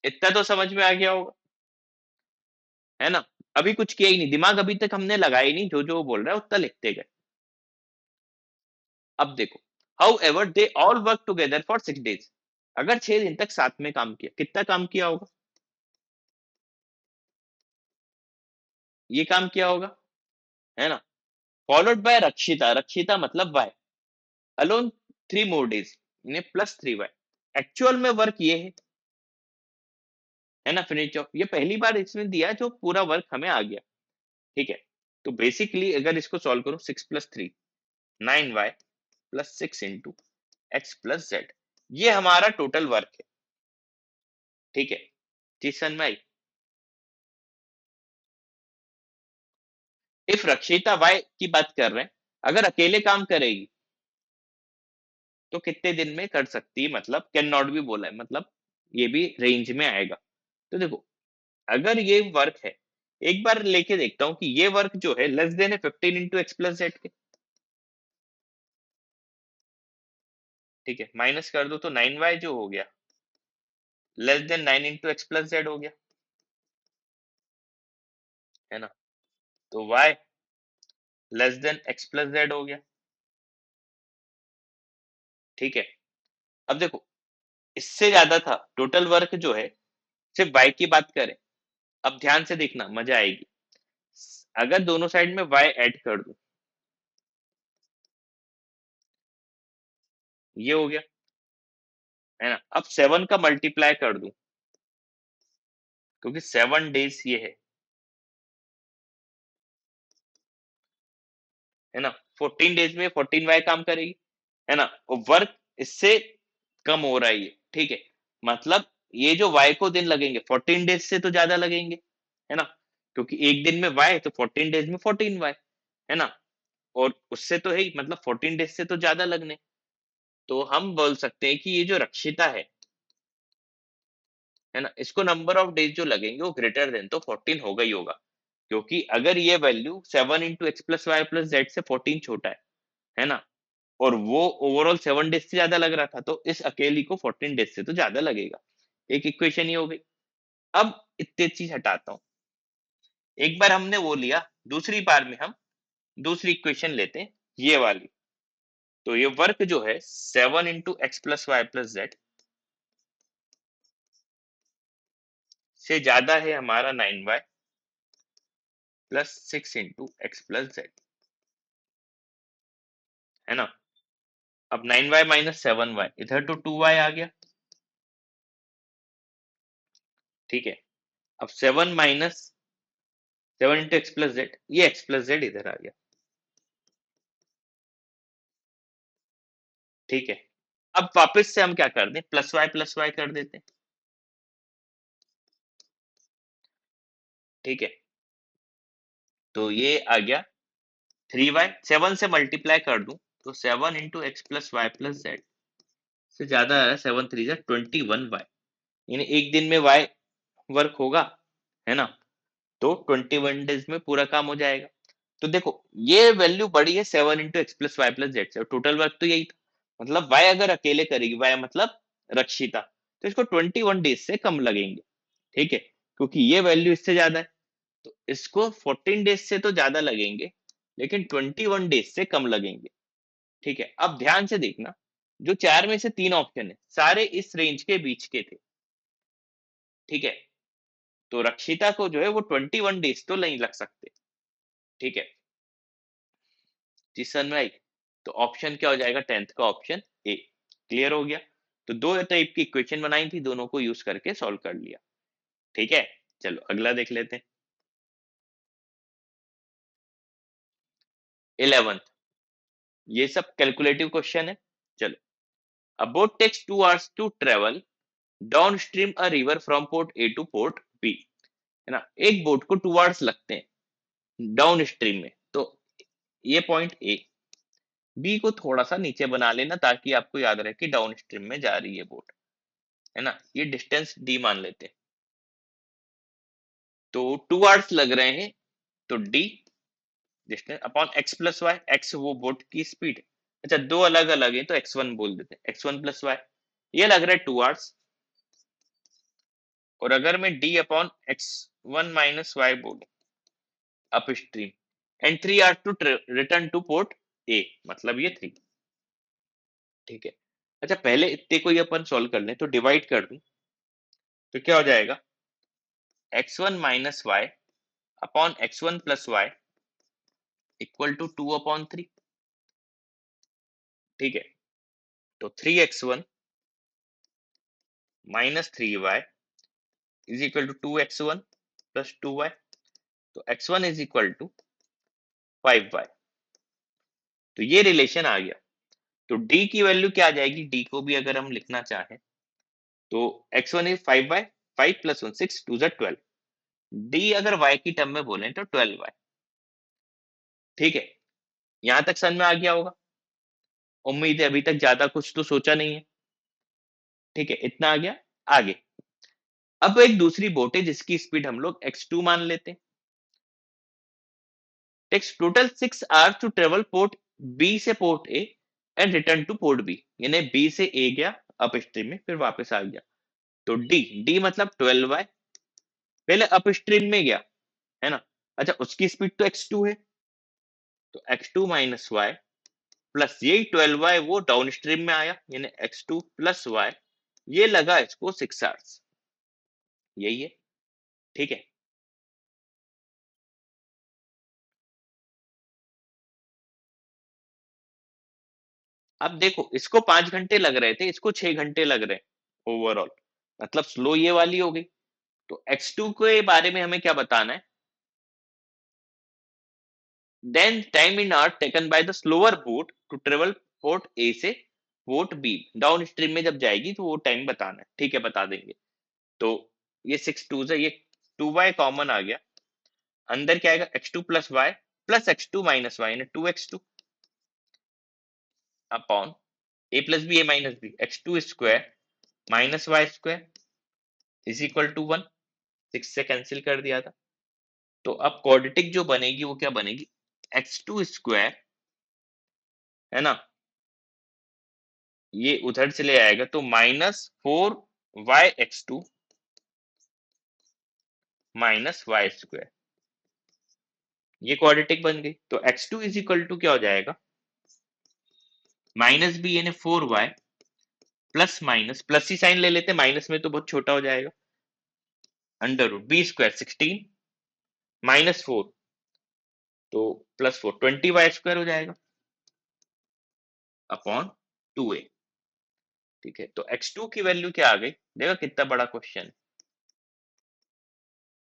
इतना तो समझ में आ गया होगा, है ना? अभी कुछ किया ही नहीं, दिमाग अभी तक हमने लगाया ही नहीं, जो जो बोल रहा है उतना लिखते गए। अब देखो, how ever they all work together for 6 days, अगर 6 दिन तक साथ में काम किया, कितना काम किया होगा? ये काम किया होगा, है ना? फॉलोड बाय रक्षिता, रक्षिता मतलब वाई, अलोन 3 more days, यानी +3y। एक्चुअल में वर्क ये है ना, फिनिश ऑफ, ये पहली बार इसमें दिया जो पूरा वर्क हमें आ गया। ठीक है, तो बेसिकली अगर इसको सॉल्व करो, 6 + 3 9y plus 6 into X plus Z, ये हमारा टोटल वर्क है। ठीक है, टीसन में आई। इफ रक्षिता वाई की बात कर रहे हैं, अगर अकेले काम करेगी तो कितने दिन में कर सकती है, मतलब कैन नॉट भी बोला है, मतलब ये भी रेंज में आएगा। तो देखो, अगर ये वर्क है, एक बार लेके देखता हूँ कि ये वर्क जो है लेस देन है 15 इंटू एक्स प्लस जेड के। ठीक है, माइनस कर दो तो 9y जो हो गया less than 9 into X plus Z हो गया, है ना। तो y less than x plus Z हो गया। ठीक है, अब देखो, इससे ज्यादा था टोटल वर्क जो है, सिर्फ y की बात करें। अब ध्यान से देखना, मजा आएगी। अगर दोनों साइड में y ऐड कर दूं, ये हो गया, है ना। अब 7 का मल्टीप्लाई कर दूं, क्योंकि 7 डेज ये है ना। 14 डेज में 14y काम करेगी, है ना। और वर्क इससे कम हो रहा है ये, ठीक है। मतलब ये जो y को दिन लगेंगे 14 डेज से तो ज्यादा लगेंगे, है ना, क्योंकि एक दिन में y तो 14 डेज में 14y, है ना। और उससे तो है ही, मतलब 14 डेज से तो ज्यादा लगने। तो हम बोल सकते हैं कि ये जो रक्षिता है ना, इसको नंबर ऑफ डेज जो लगेंगे वो ग्रेटर देन तो 14 होगा ही होगा, क्योंकि अगर ये value 7 into X plus Y plus Z से 14 छोटा है ना, और वो ओवरऑल 7 डेज से ज्यादा लग रहा था, तो इस अकेली को 14 डेज से तो ज्यादा लगेगा। एक इक्वेशन ही हो गई। अब इतने चीज हटाता हूँ, एक बार हमने वो लिया, दूसरी बार में हम दूसरी इक्वेशन लेते हैं, ये वाली। तो ये वर्क जो है 7 into X plus Y plus Z से ज्यादा है हमारा 9y plus 6 into X plus Z, है ना। अब 9y माइनस 7y, इधर तो 2y आ गया। ठीक है, अब 7 इंटू एक्स प्लस जेड, ये एक्स प्लस जेड इधर आ गया। ठीक है, अब वापस से हम क्या कर दें, प्लस वाई कर देते हैं। ठीक है, तो ये आ गया 3y, 7 से मल्टीप्लाई कर दूं तो 7 into X plus Y plus Z से ज्यादा है 7 3 जा 21y, यानी एक दिन में y वर्क होगा, है ना। तो 21 डेज में पूरा काम हो जाएगा। तो देखो, ये वैल्यू बड़ी है 7 into X plus Y plus Z से, और टोटल वर्क तो यही था। मतलब y अगर अकेले करेगी, y मतलब रक्षिता, तो इसको 21 डेज से कम लगेंगे। ठीक है, क्योंकि ये वैल्यू इससे ज्यादा है, तो इसको 14 डेज से तो ज्यादा लगेंगे, लेकिन 21 डेज से कम लगेंगे। ठीक है, अब ध्यान से देखना, जो चार में से तीन ऑप्शन है सारे इस रेंज के बीच के थे। ठीक है, तो रक्षिता को जो है वो 21 डेज तो नहीं लग सकते। ठीक है जी सनराइज, तो ऑप्शन क्या हो जाएगा, 10th का ऑप्शन ए। क्लियर हो गया। तो दो टाइप की इक्वेशन बनाई थी, दोनों को यूज करके सॉल्व कर लिया। ठीक है, चलो अगला देख लेते हैं। 11th, ये सब कैलकुलेटिव क्वेश्चन है। चलो, a boat takes 2 hours to travel downstream a river from port A to port B, है ना। एक बोट को 2 आवर्स लगते हैं डाउन स्ट्रीम में, तो ये पॉइंट ए। बी को थोड़ा सा नीचे बना लेना ताकि आपको याद रहे कि डाउन स्ट्रीम में जा रही है बोट, है ना। ये डिस्टेंस डी मान लेते हैं। तो 2 आवर्स लग रहे हैं, तो D distance upon X plus Y, X वो बोट की स्पीड। अच्छा, दो अलग अलग है तो x1 बोल देते हैं, x1 प्लस वाई, ये लग रहा है 2 आवर्स। और अगर मैं D upon x1 minus Y बोलूं upstream, and 3 hours to return to port A, मतलब ये 3। ठीक है, अच्छा पहले इतने को ही अपन सॉल्व कर लें, तो डिवाइड कर दूं तो क्या हो जाएगा, x1 minus Y upon x1 plus Y equal to 2/3। ठीक है, तो 3x1 minus 3y is equal to 2x1 plus 2y, तो x1 is equal to 5y। तो ये रिलेशन आ गया। तो d की वैल्यू क्या आ जाएगी, d को भी अगर हम लिखना चाहें तो x1 is 5y, 5 plus 1 6 2 12, d अगर y की टर्म में बोले तो 12y। ठीक है, यहाँ तक समझ में आ गया होगा? उम्मीद है अभी तक ज़्यादा कुछ तो सोचा नहीं है। ठीक है, इतना आ गया। आगे, अब एक दूसरी बोट है जिसकी स्पीड हम लोग x2 मान लेते हैं। Takes total 6 hours to travel port B से port A and return to port B, यानी बी से ए गया अप स्ट्रीम में, फिर वापस आ गया। तो डी, डी मतलब 12y, पहले अप स्ट्रीम में गया, है ना। अच्छा, उसकी स्पीड तो x2 है, तो x2 माइनस वाई प्लस यही 12y वो डाउन स्ट्रीम में आया, यानी x2 प्लस वाई, ये लगा इसको 6 आवर्स, यही है। ठीक है, अब देखो इसको 5 घंटे लग रहे थे, इसको 6 घंटे लग रहे हैं ओवरऑल, मतलब स्लो ये वाली हो गई। तो x2 के बारे में हमें क्या बताना है? Then time in hour taken by the slower boat to travel port A से पोर्ट बी, डाउन स्ट्रीम में जब जाएगी तो वो टाइम बताना है। ठीक है, बता देंगे। तो ये 6 2 से ये 2y कॉमन आ गया, अंदर क्या आएगा x2 plus Y plus x2 minus Y, यानी 2x2 upon a plus B, a minus B, x2 square minus Y square is equal to 1। 6 से कैंसिल कर दिया था। तो अब क्वाड्रेटिक जो बनेगी वो क्या बनेगी, x2 स्क्वायर, है ना, ये उधर से ले आएगा तो -4y(x2) माइनस वाई स्क्वायर, ये क्वाड्रेटिक बन गई। तो x2 इज इक्वल टू क्या हो जाएगा, माइनस बी यानी 4y प्लस माइनस, प्लस ही साइन ले लेते, माइनस में तो बहुत छोटा हो जाएगा, अंडर रूट बी स्क्वायर 16 -4, तो +4 20y² हो जाएगा अपॉन 2a। ठीक है, तो x2 की वैल्यू क्या आ गई, देखो कितना बड़ा क्वेश्चन।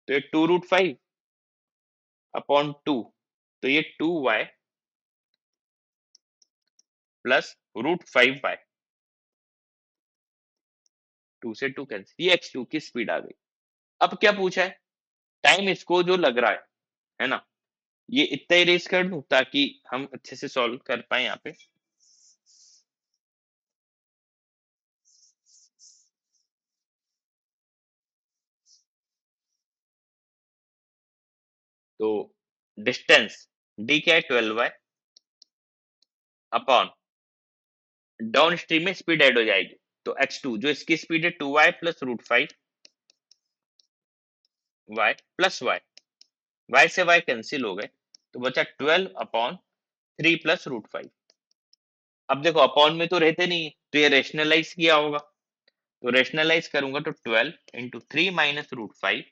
तो ये 2√5 अपॉन 2, तो ये 2y प्लस √5y, 2 से 2 कैंसिल, ये x2 की स्पीड आ गई। अब क्या पूछा है, टाइम इसको जो लग रहा है ना, ये इतना इरेज कर दूं ताकि हम अच्छे से सॉल्व कर पाए यहाँ पे। तो डिस्टेंस d क्या है 12y अपॉन डाउन स्ट्रीम में स्पीड ऐड हो जाएगी, तो x2 जो इसकी स्पीड है 2y plus √5 y plus y से y कैंसिल हो गए, तो बचा 12 अपॉन 3 प्लस √5। अब देखो अपॉन में तो रहते नहीं है, तो ये रेशनलाइज किया होगा, तो रेशनलाइज करूंगा तो 12 इंटू 3 माइनस √5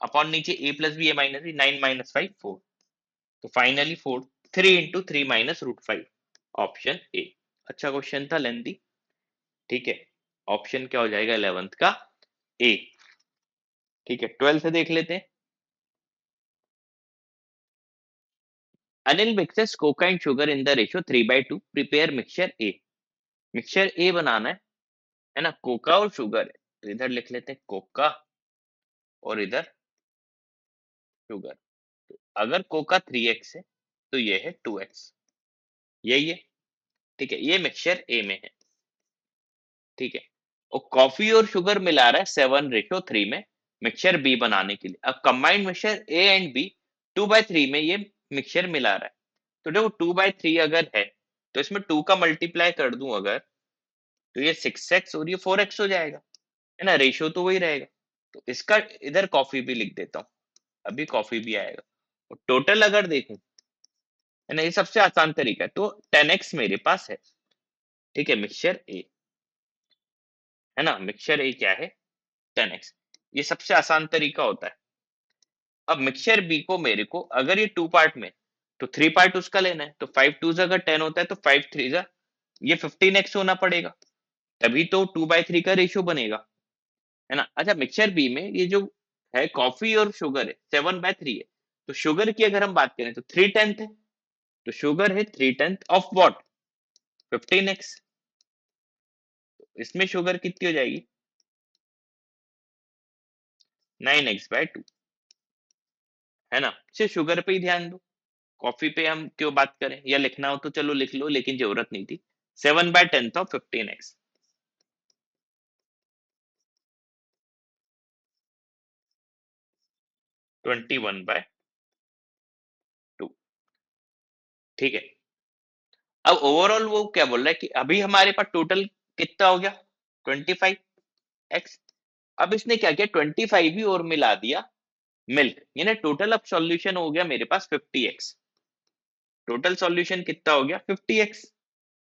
अपॉन नीचे a plus B, a minus B, 9 minus 5 4, तो finally 4, 3 into 3 minus √5, option A. अच्छा क्वेश्चन था, लेंदी। ठीक है, ऑप्शन क्या हो जाएगा 11th का ए। ठीक है, 12th देख लेते हैं। Anil mixes coca and sugar in the ratio 3/2, prepare mixture A. Mixture A बनाना है ना, कोका और शुगर है, तो इधर लिख लेते हैं कोका और इधर शुगर। अगर कोका 3x है तो ये है 2x, यही है। ठीक है, ये मिक्सचर ए में है। ठीक है, और कॉफी और शुगर मिला रहा है 7:3 में मिक्सचर बी बनाने के लिए। अब combined mixture A and B 2/3 में ये मिक्सचर मिला रहा है, तो देखो 2/3 अगर है तो इसमें 2 का मल्टीप्लाई कर दूं अगर, तो ये 6x और ये 4x हो जाएगा, है ना, रेशियो तो वही रहेगा। तो इसका इधर कॉफी भी लिख देता हूँ, अभी कॉफी भी आएगा। और टोटल अगर देखूं, है ना, ये सबसे आसान तरीका है, तो 10x मेरे पास है। ठीक है, मिक्सचर ए, है ना, मिक्सचर ए क्या है 10x, ये सबसे आसान तरीका होता है। अब मिक्सचर बी को मेरे को अगर ये 2 पार्ट में, तो 3 पार्ट उसका लेना है, तो 5 2 अगर 10 होता है तो 5 3 ये 15x होना पड़ेगा, तभी तो 2/3 का रेशियो बनेगा, है ना। अच्छा, मिक्सचर बी में ये जो है कॉफी और शुगर है 7/3 है, तो शुगर की अगर हम बात करें तो 3/10 है, तो शुगर है 3/10 ऑफ व्हाट, 15x। इसमें शुगर कितनी हो जाएगी 9x/2, है ना। सिर्फ शुगर पे ही ध्यान दो, कॉफी पे हम क्यों बात करें, या लिखना हो तो चलो लिख लो, लेकिन जरूरत नहीं थी। 7/10 ऑफ 15x। 21/2। ठीक है। अब ओवरऑल वो क्या बोल रहा है कि अभी हमारे पास टोटल कितना हो गया, 25x। अब इसने क्या किया, 25 ही और मिला दिया मिल्क, यानी टोटल अब सॉल्यूशन हो गया मेरे पास 50x। टोटल सॉल्यूशन कितना हो गया, 50x,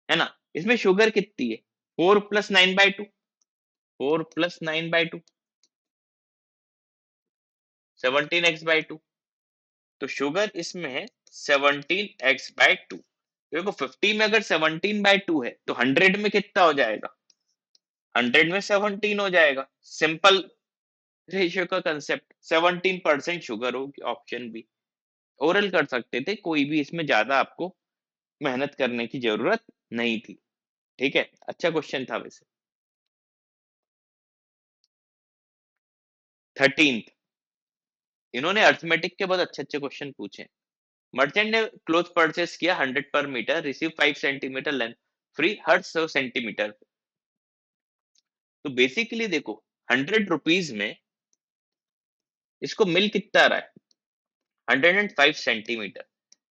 है ना। इसमें शुगर कितनी है, 4 + 9/2। 4 + 9/2, 17x/2। तो शुगर इसमें है 17x/2। देखो 50 में अगर 17/2 है तो 100 में कितना हो जाएगा, 100 में 17 हो जाएगा। सिंपल रेशियो का कंसेप्ट, 17% शुगर होगी, ऑप्शन बी। ओरल कर सकते थे, कोई भी इसमें ज्यादा आपको मेहनत करने की जरूरत नहीं थी। ठीक है, अच्छा क्वेश्चन था वैसे। 13th, इन्होंने अर्थमेटिक के बहुत अच्छे अच्छे क्वेश्चन पूछे। मर्चेंट ने क्लोथ परचेस किया 100 पर meter, receive 5 centimeter length free हर 100 सेंटीमीटर। तो बेसिकली देखो 100 रुपीज में इसको मिल कितना रहा है, 105 सेंटीमीटर।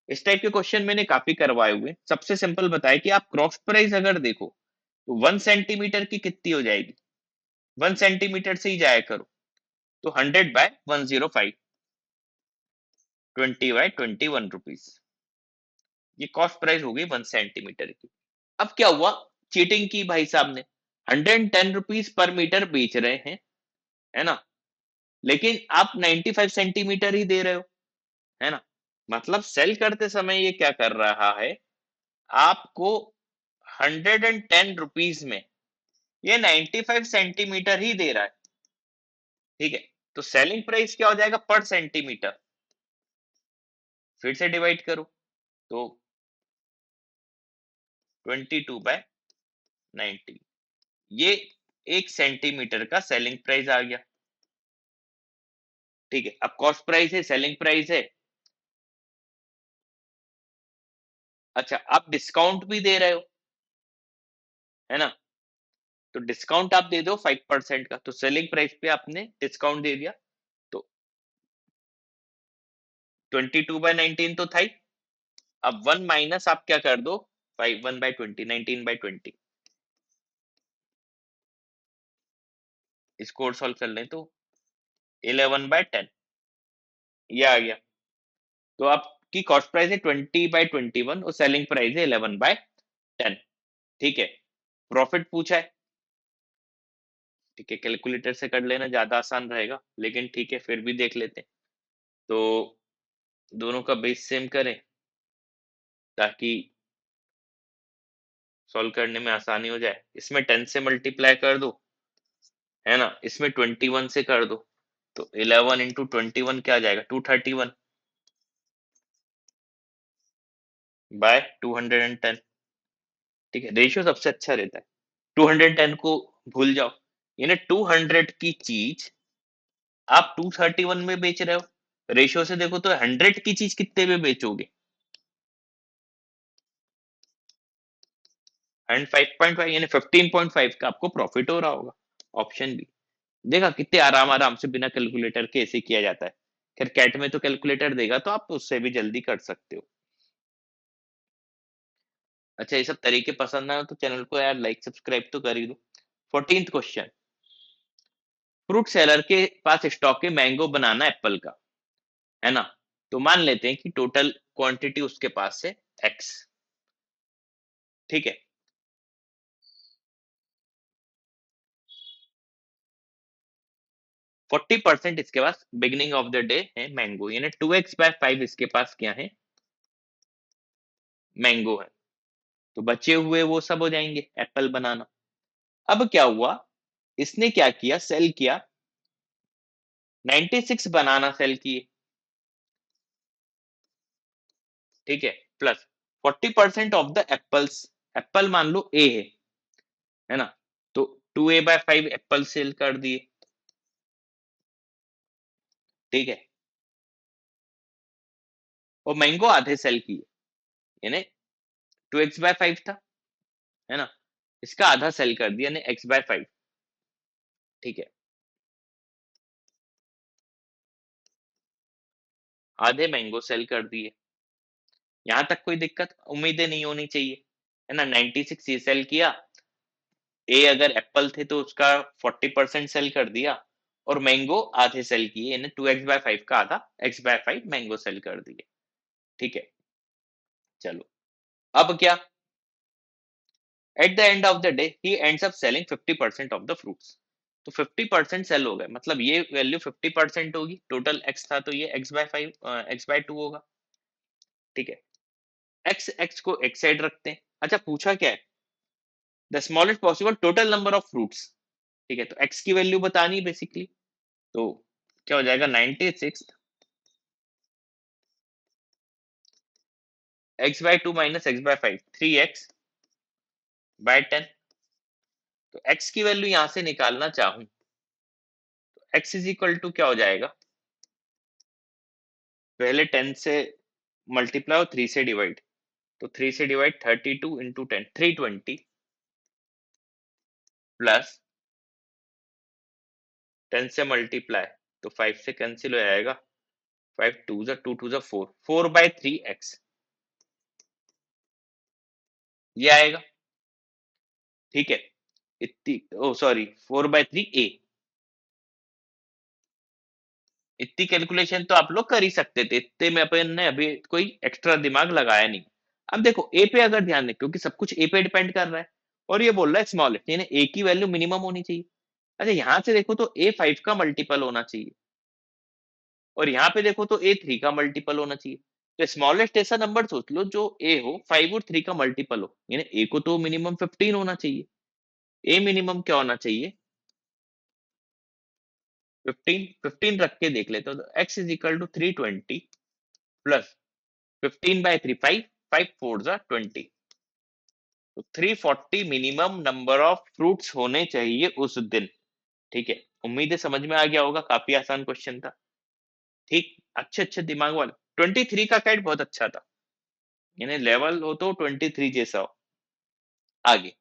इस टाइप के क्वेश्चन मैंने काफी करवाए हुए। सबसे सिंपल बताए कि आप क्रॉस प्राइस अगर देखो तो 1 सेंटीमीटर की कितनी हो जाएगी, 1 सेंटीमीटर से ही जाया करो। तो 100/105, 20/21 रुपीज, ये कॉस्ट प्राइस हो गई 1 सेंटीमीटर की। अब क्या हुआ, चीटिंग की भाई साहब ने, 110 रुपीज पर मीटर बेच रहे हैं, है ना, लेकिन आप 95 सेंटीमीटर ही दे रहे हो, है ना। मतलब सेल करते समय ये क्या कर रहा है, आपको 110 रुपीज में ये 95 सेंटीमीटर ही दे रहा है। ठीक है, तो सेलिंग प्राइस क्या हो जाएगा पर सेंटीमीटर, फिर से डिवाइड करो, तो 22/90, ये 1 सेंटीमीटर का सेलिंग प्राइस आ गया। ठीक है, अब कॉस्ट प्राइस है, सेलिंग प्राइस है। अच्छा, आप डिस्काउंट भी दे रहे हो, है ना, तो डिस्काउंट आप दे दो 5% का, तो सेलिंग प्राइस पे आपने डिस्काउंट दे दिया। तो 22/19 तो था ही। अब 1 माइनस आप क्या कर दो, 1/20, 19/20। इसको और सॉल्व कर लें तो 11/10, ये आ गया। तो आपकी कॉस्ट प्राइस है 20/21 और सेलिंग प्राइस है 11/10। ठीक है, प्रॉफिट पूछा है। ठीक है, कैलकुलेटर से कर लेना ज्यादा आसान रहेगा, लेकिन ठीक है फिर भी देख लेते हैं। तो दोनों का बेस सेम करें ताकि सॉल्व करने में आसानी हो जाए। इसमें 10 से मल्टीप्लाई कर दो, है ना, इसमें 21 से कर दो, तो 11 × 21 क्या आ जाएगा, 231 बाय 210। ठीक है, रेशियो सबसे अच्छा रहता है। 210 को भूल जाओ, यानी 200 की चीज आप 231 में बेच रहे हो। रेशियो से देखो तो 100 की चीज कितने में बेचोगे, एंड 5.5 यानी 15.5 का आपको प्रॉफिट हो रहा होगा। Option B. देखा कितने आराम आराम से बिना कैलकुलेटर के ऐसे किया जाता है। खैर कैट में तो कैलकुलेटर देगा, तो आप उससे भी जल्दी कर सकते हो। अच्छा, ये सब तरीके पसंद आए तो चैनल को यार लाइक सब्सक्राइब तो कर ही दो। 14th क्वेश्चन, फ्रूट सेलर के पास स्टॉक है मैंगो बनाना एप्पल का, है ना। तो मान लेते हैं कि टोटल क्वांटिटी उसके पास है एक्स। ठीक है, 40% इसके पास बिगिनिंग ऑफ द डे है मैंगो, यानी 2x/5 इसके पास क्या है, मैंगो है। तो बचे हुए वो सब हो जाएंगे एप्पल बनाना। अब क्या हुआ, इसने क्या किया, सेल किया 96 बनाना सेल किए। ठीक है, plus 40% of the apples, Apple मान लो ए है ना, तो 2a/5 एप्पल सेल कर दिए। ठीक है, और मैंगो आधे सेल की है, यानी 2x/5 था, है ना? इसका आधा सेल कर दिया, यानी x/5। ठीक है, आधे मैंगो सेल कर दिए। यहाँ तक कोई दिक्कत उम्मीदें नहीं होनी चाहिए, है ना? 96 ये सेल किया, ए अगर एप्पल थे तो उसका 40% सेल कर दिया, और मैंगो आधे सेल किए, यानी 2x/5 का आधा x/5 मैंगो सेल कर दिए। ठीक है, चलो अब क्या, at the end of the day he ends up selling 50% of the fruits. तो 50% सेल हो गए, मतलब ये वैल्यू 50% होगी, टोटल x था तो ये x/2 होगा। ठीक है, x को x साइड रखते हैं। अच्छा, पूछा क्या है, the smallest possible total number of fruits. ठीक है, तो x की वैल्यू बतानी है बेसिकली, तो क्या हो जाएगा, 96 x/2 minus x/5, 3x bye 10। तो x की वैल्यू यहां से निकालना चाहूं, x इज इक्वल टू क्या हो जाएगा, पहले 10 से मल्टीप्लाई और 3 से डिवाइड, तो 3 से डिवाइड 32 इंटू 10, 320 प्लस 10 से मल्टीप्लाई, तो 5 से कैंसिल हो जाएगा, 5 2 जा 2 2 जा 4, 4/3x ये आएगा। ठीक है, इतनी, ओ सॉरी, 4/3a। इतनी कैलकुलेशन तो आप लोग कर ही सकते थे, इतने में अपन ने अभी कोई एक्स्ट्रा दिमाग लगाया नहीं। अब देखो ए पे अगर ध्यान दें, क्योंकि सब कुछ ए पे डिपेंड कर रहा है, और ये बोल रहा है स्मॉलेस्ट, यानी ए की वैल्यू मिनिमम होनी चाहिए। अच्छा, यहाँ से देखो तो ए 5 का मल्टीपल होना चाहिए, और यहाँ पे देखो तो ए 3 का मल्टीपल होना चाहिए। तो स्मॉलेस्ट ऐसा नंबर सोच लो जो ए हो 5 और 3 का मल्टीपल हो, यानी ए को तो मिनिमम 15 होना चाहिए। ए मिनिमम क्या होना चाहिए, 15। 15 रख के देख लेते हो, तो x is equal to 320 plus 15/3, 5, 5 4 जा 20, तो 340 मिनिमम नंबर ऑफ फ्रूट्स होने चाहिए उस दिन। ठीक है, उम्मीद है समझ में आ गया होगा, काफी आसान क्वेश्चन था। ठीक, अच्छे अच्छे दिमाग वाले। 23 का कैट बहुत अच्छा था, यानी लेवल हो तो 23 जैसा हो। आगे,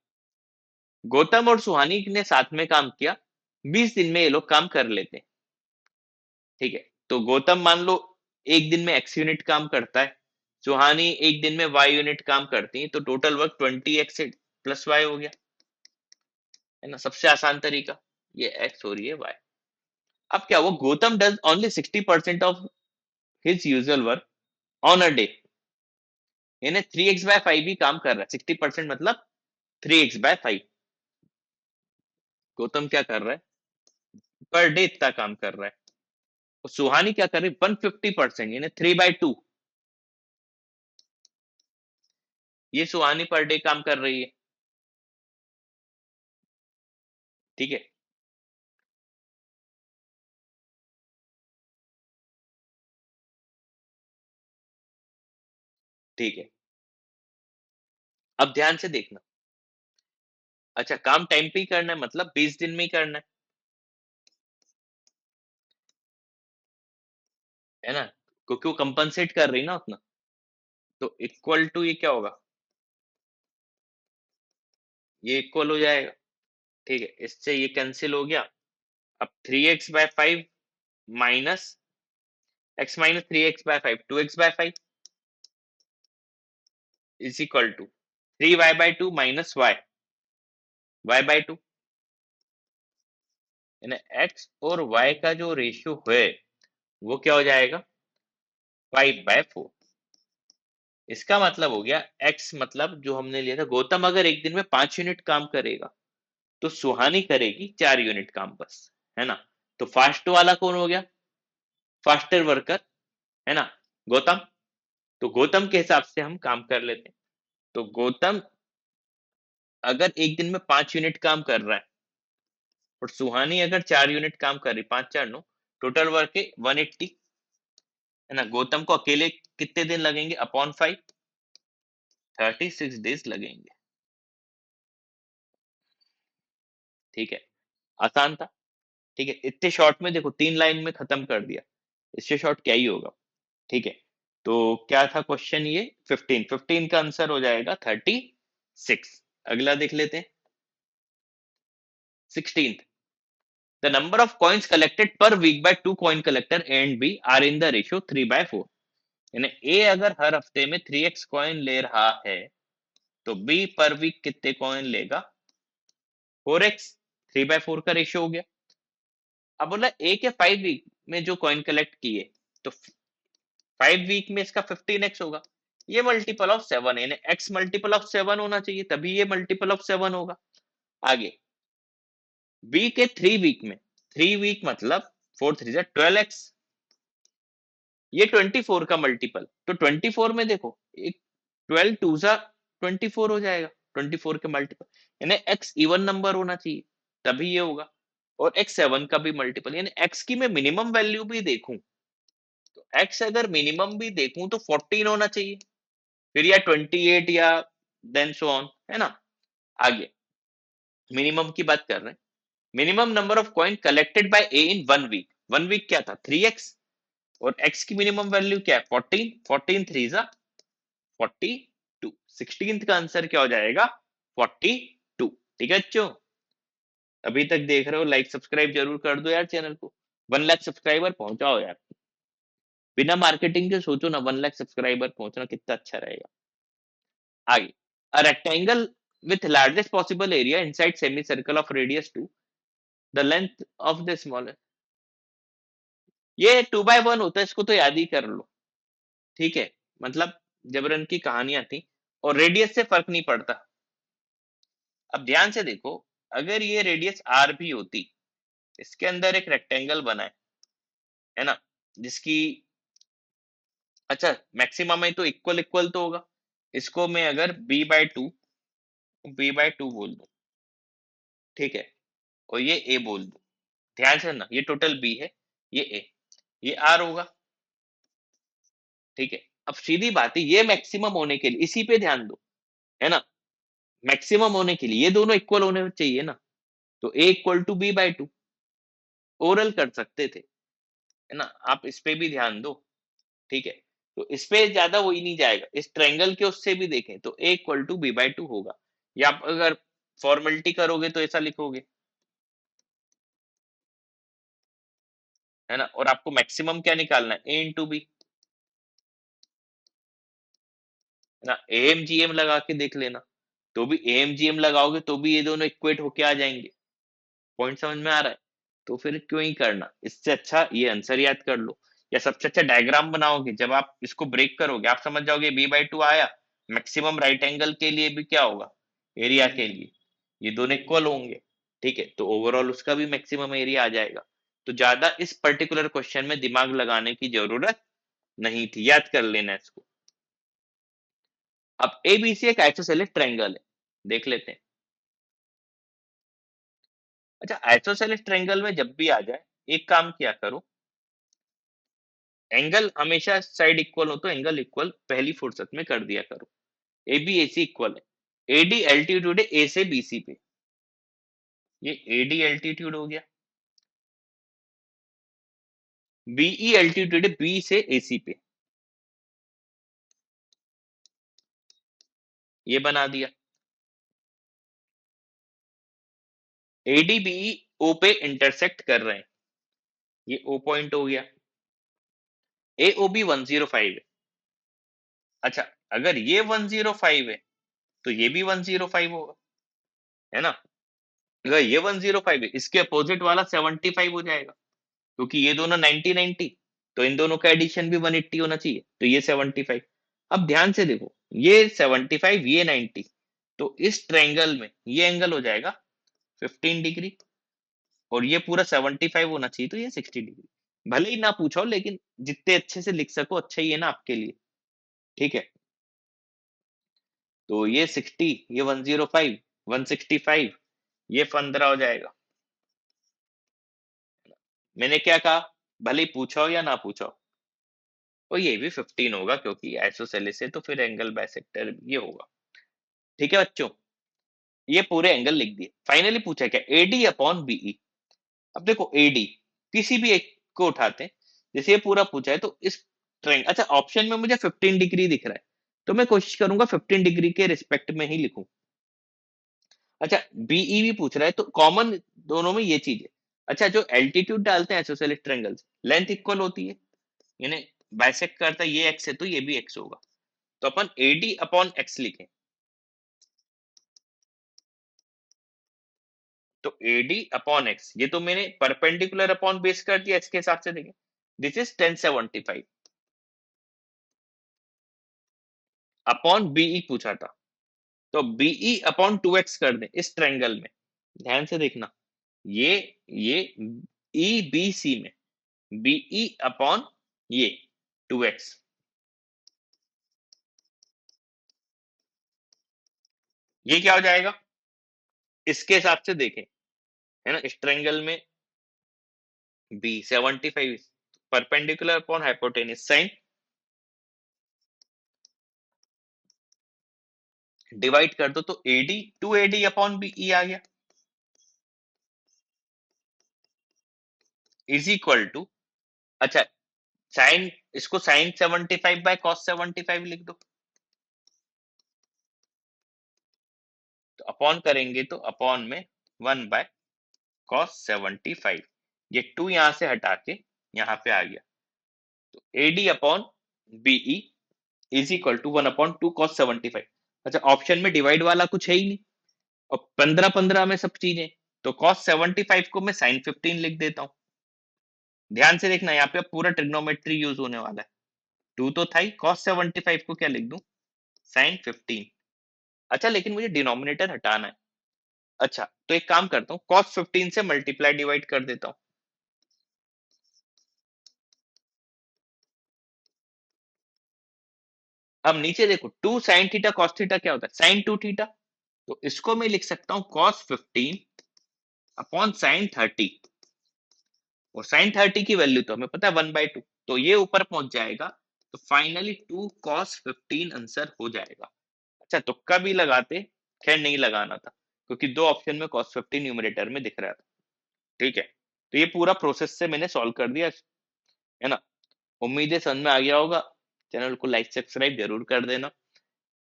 गौतम और सुहानी ने साथ में काम किया, 20 दिन में ये लोग काम कर लेते हैं। ठीक है, तो गौतम मान लो एक दिन में x यूनिट काम करता है, सुहानी एक दिन में y यूनिट काम करती है, तो total work 20x plus y हो गया, है ना? सबसे आसान तरीका, ये x और ये y। अब क्या, वो Gautam does only 60% of his usual work on a day, यानी 3x/5 ही काम कर रहा है, 60% मतलब 3x/5। गौतम क्या कर रहा है, पर डे इतना काम कर रहा है। और सुहानी क्या कर रही है, 150%, यानी 3/2, ये सुहानी पर डे काम कर रही है। ठीक है, ठीक है, अब ध्यान से देखना। अच्छा, काम टाइम पे ही करना है, मतलब 20 दिन में ही करना है ना? क्योंकि वो कंपनसेट कर रही ना उतना, तो इक्वल टू ये क्या होगा, ये इक्वल हो जाएगा। ठीक है, इससे ये कैंसिल हो गया। अब 3x/5 minus x minus 3x/5, 2x/5 is equal to 3y/2 minus y/2, यानी x और y का जो रेशियो है वो क्या हो जाएगा, 5/4। इसका मतलब हो गया, x मतलब जो हमने लिया था, गौतम अगर एक दिन में 5 यूनिट काम करेगा तो सुहानी करेगी 4 यूनिट काम बस, है ना? तो फास्ट वाला कौन हो गया, फास्टर वर्कर, है ना, गौतम। तो गौतम के हिसाब से हम काम कर लेते हैं। तो गौतम अगर एक दिन में 5 यूनिट काम कर रहा है, और सुहानी अगर 4 यूनिट काम कर रही, 5 4 9, टोटल वर्क है 180, है ना? गौतम को अकेले कितने दिन लगेंगे, अपॉन 5, 36 डेज लगेंगे। ठीक है, आसान था। ठीक है, इतने शॉर्ट में देखो 3 लाइन में खत्म कर दिया, इससे शॉर्ट क्या ही होगा। ठीक है, तो क्या था क्वेश्चन ये 15 का आंसर हो जाएगा 36। अगला देख लेते हैं 16। The number of coins collected per week by two coin collector A and B are in the ratio 3/4। यानी ए अगर हर हफ्ते में 3x कॉइन ले रहा है तो बी पर वीक कितने कॉइन लेगा 4x। 3/4 का रेशियो हो गया। अब बोला ए के 5 वीक में जो कॉइन कलेक्ट किए तो 5 वीक में इसका 15x होगा। ये मल्टीपल ऑफ 7 यानी x मल्टीपल ऑफ 7 होना चाहिए तभी ये मल्टीपल ऑफ 7 होगा। आगे बी के 3 वीक में 3 वीक मतलब 4 3 12x। ये 24 का मल्टीपल तो 24 में देखो एक 12 टू सा 24 हो जाएगा 24 के मल्टीपल यानी x इवन नंबर होना चाहिए तभी ये होगा। और x 7 का भी मल्टीपल यानी x की मैं मिनिमम वैल्यू भी देखूं तो x अगर मिनिमम भी देखूं तो 14 होना चाहिए फिर या 28 या देन सो ऑन है ना। आगे मिनिमम की बात कर रहे हैं। Minimum number of coin collected by A in 1 week 1 week क्या था 3x और x की मिनिमम वैल्यू क्या है 14 14 3 जा 42। 16th का आंसर क्या हो जाएगा 42। ठीक है बच्चों अभी तक देख रहे हो लाइक सब्सक्राइब जरूर कर दो यार चैनल को 1 लाख सब्सक्राइबर पहुंचाओ यार। बिना मार्केटिंग के सोचो ना 1 लाख सब्सक्राइबर पहुंचना कितना अच्छा रहेगा। आगे a rectangle with largest possible area inside semicircle of radius 2 the length of the smallest। ये 2/1 होता है इसको तो याद ही कर लो। ठीक है मतलब जबरन की कहानियां थी और रेडियस से फर्क नहीं पड़ता। अब ध्यान से देखो अगर ये रेडियस आर भी होती इसके अंदर एक रेक्टेंगल बना है ना जिसकी अच्छा मैक्सिमम है तो इक्वल इक्वल तो होगा। इसको मैं अगर b/2 बोल दूं ठीक है और ये a बोल दूं ध्यान से ना ये टोटल b है ये a ये r होगा। ठीक है अब सीधी बात है ये मैक्सिमम होने के लिए इसी पे ध्यान दो है ना। मैक्सिमम होने के लिए ये दोनों इक्वल होने चाहिए ना तो a equal to b/2 oral कर सकते थे है ना। आप इस पे भी ध्यान दो ठीक है तो इस पे ज्यादा वो ही नहीं जाएगा इस ट्रायंगल के उससे भी देखें तो a इक्वल टू b/2 होगा। या आप अगर फॉर्मेलिटी करोगे तो ऐसा लिखोगे है ना। और आपको मैक्सिमम क्या निकालना है a इंटू बी है ना। एमजीएम लगा के देख लेना तो भी एमजीएम लगाओगे तो भी ये दोनों इक्वेट होके आ जाएंगे। पॉइंट समझ में आ रहा है तो फिर क्यों ही करना इससे अच्छा ये आंसर याद कर लो। या सबसे अच्छा डायग्राम बनाओगे जब आप इसको ब्रेक करोगे आप समझ जाओगे b/2 आया मैक्सिमम राइट एंगल के लिए भी क्या होगा एरिया के लिए ये दोनों इक्वल होंगे। ठीक है तो ओवरऑल उसका भी मैक्सिमम एरिया आ जाएगा। तो ज्यादा इस पर्टिकुलर क्वेश्चन में दिमाग लगाने की जरूरत नहीं थी याद कर लेना इसको। अब एबीसी एक आइसोसेलेस ट्रायंगल है देख लेते हैं। अच्छा आइसोसेलेस ट्रायंगल में जब भी आ जाए एक काम किया करो एंगल हमेशा साइड इक्वल हो तो एंगल इक्वल पहली फुर्सत में कर दिया करो। A B A C equal है एडी एल्टीट्यूड है ए से बीसी पे ये एडी एल्टीट्यूड हो गया बीई एल्टीट्यूड है बी से एसी पे ये बना दिया। एडी बीई ओ पे इंटरसेक्ट कर रहे हैं ये ओ पॉइंट हो गया। ए ओ बी 105 है। अच्छा अगर ये 105 है तो ये भी 105 होगा है ना। अगर ये 105 है इसके अपोजिट वाला 75 हो जाएगा क्योंकि ये दोनों 90 90 तो इन दोनों का एडिशन भी 180 होना चाहिए तो ये 75। अब ध्यान से देखो ये 75 ये 90 तो इस ट्रायंगल में ये एंगल हो जाएगा 15 डिग्री और ये पूरा 75 होना चाहिए तो ये 60 डिग्री। भले ही ना पूछो लेकिन जितने अच्छे से लिख सको अच्छा ही है ना आपके लिए। ठीक है तो ये 60 ये 105 165 ये 15 हो जाएगा। मैंने क्या कहा भले ही पूछो या ना पूछो और ये भी 15 होगा क्योंकि आइसोसेलेस है तो फिर एंगल बाइसेक्टर ये होगा। ठीक है बच्चों ये पूरे एंगल लिख दिए। फाइनली पूछा क्या एडी अपॉन बीई। अब देखो एडी किसी भी एक को उठाते हैं जैसे ये पूरा पूछा है तो इस ट्रायंगल, अच्छा ऑप्शन में मुझे 15 डिग्री दिख रहा है, तो मैं कोशिश करूंगा 15 डिग्री के रिस्पेक्ट में ही लिखूं। अच्छा, बीई भी पूछ रहा है, तो कॉमन दोनों में ये चीज है। अच्छा, जो एल्टीट्यूड डालते हैं आइसोसेलेस ट्रायंगल्स, लेंथ इक्वल होती है, यानी बाइसेक्ट करता है, ये एक्स है तो ये भी एक्स होगा, तो अपन एडी अपॉन एक्स लिखें, तो एडी अपॉन एक्स, ये तो मैंने परपेंडिकुलर अपॉन बेस कर दिया, इसके हिसाब से देखें, दिस इज 1075 अपॉन बीई पूछा था, तो बीई अपॉन 2x कर दें इस ट्रायंगल में, ध्यान से देखना, ये ये ई बी सी में बीई अपॉन ये 2x, ये क्या हो जाएगा, इसके हिसाब से देखें, है ना, इस ट्रायंगल में B 75 perpendicular upon hypotenuse sine, divide कर दो तो एडी 2AD अपॉन बीई आ गया, इज इक्वल टू, अच्छा साइन, इसको साइन 75 बाय कॉस 75 लिख दो, तो अपॉन करेंगे तो अपॉन में 1 बाय कॉस 75, ये 2 यहां से हटा के यहां पे आ गया, तो AD upon BE is equal to 1/2 cos 75। अच्छा, ऑप्शन में डिवाइड वाला कुछ है ही नहीं, और 15 15 में सब चीजें, तो कॉस 75 को मैं साइन 15 लिख देता हूँ, ध्यान से देखना यहाँ पे अब पूरा ट्रिग्नोमेट्री यूज होने वाला है, 2 तो था ही, कॉस 75 को क्या लिख दूं, साइन 15। अच्छा, लेकिन मुझे डिनोमिनेटर हटाना है, अच्छा तो एक काम करता हूँ, cos 15 से मल्टीप्लाई डिवाइड कर देता हूँ, अब नीचे देखो 2 साइन थीटा cos थीटा क्या होता है, साइन 2 थीटा, तो इसको मैं लिख सकता हूँ cos 15 अपॉन साइन 30, और साइन 30 की वैल्यू तो हमें पता है 1/2, तो ये ऊपर पहुंच जाएगा, तो फाइनली 2 cos 15 आंसर हो जाएगा। अच्छा, तुक्का भी लगाते, खैर नहीं लगाना था, क्योंकि दो ऑप्शन में cos 15 न्यूमरेटर में दिख रहा था, ठीक है, तो ये पूरा प्रोसेस से मैंने सॉल्व कर दिया, है ना, उम्मीद है समझ में आ गया होगा, चैनल को लाइक सब्सक्राइब जरूर कर देना,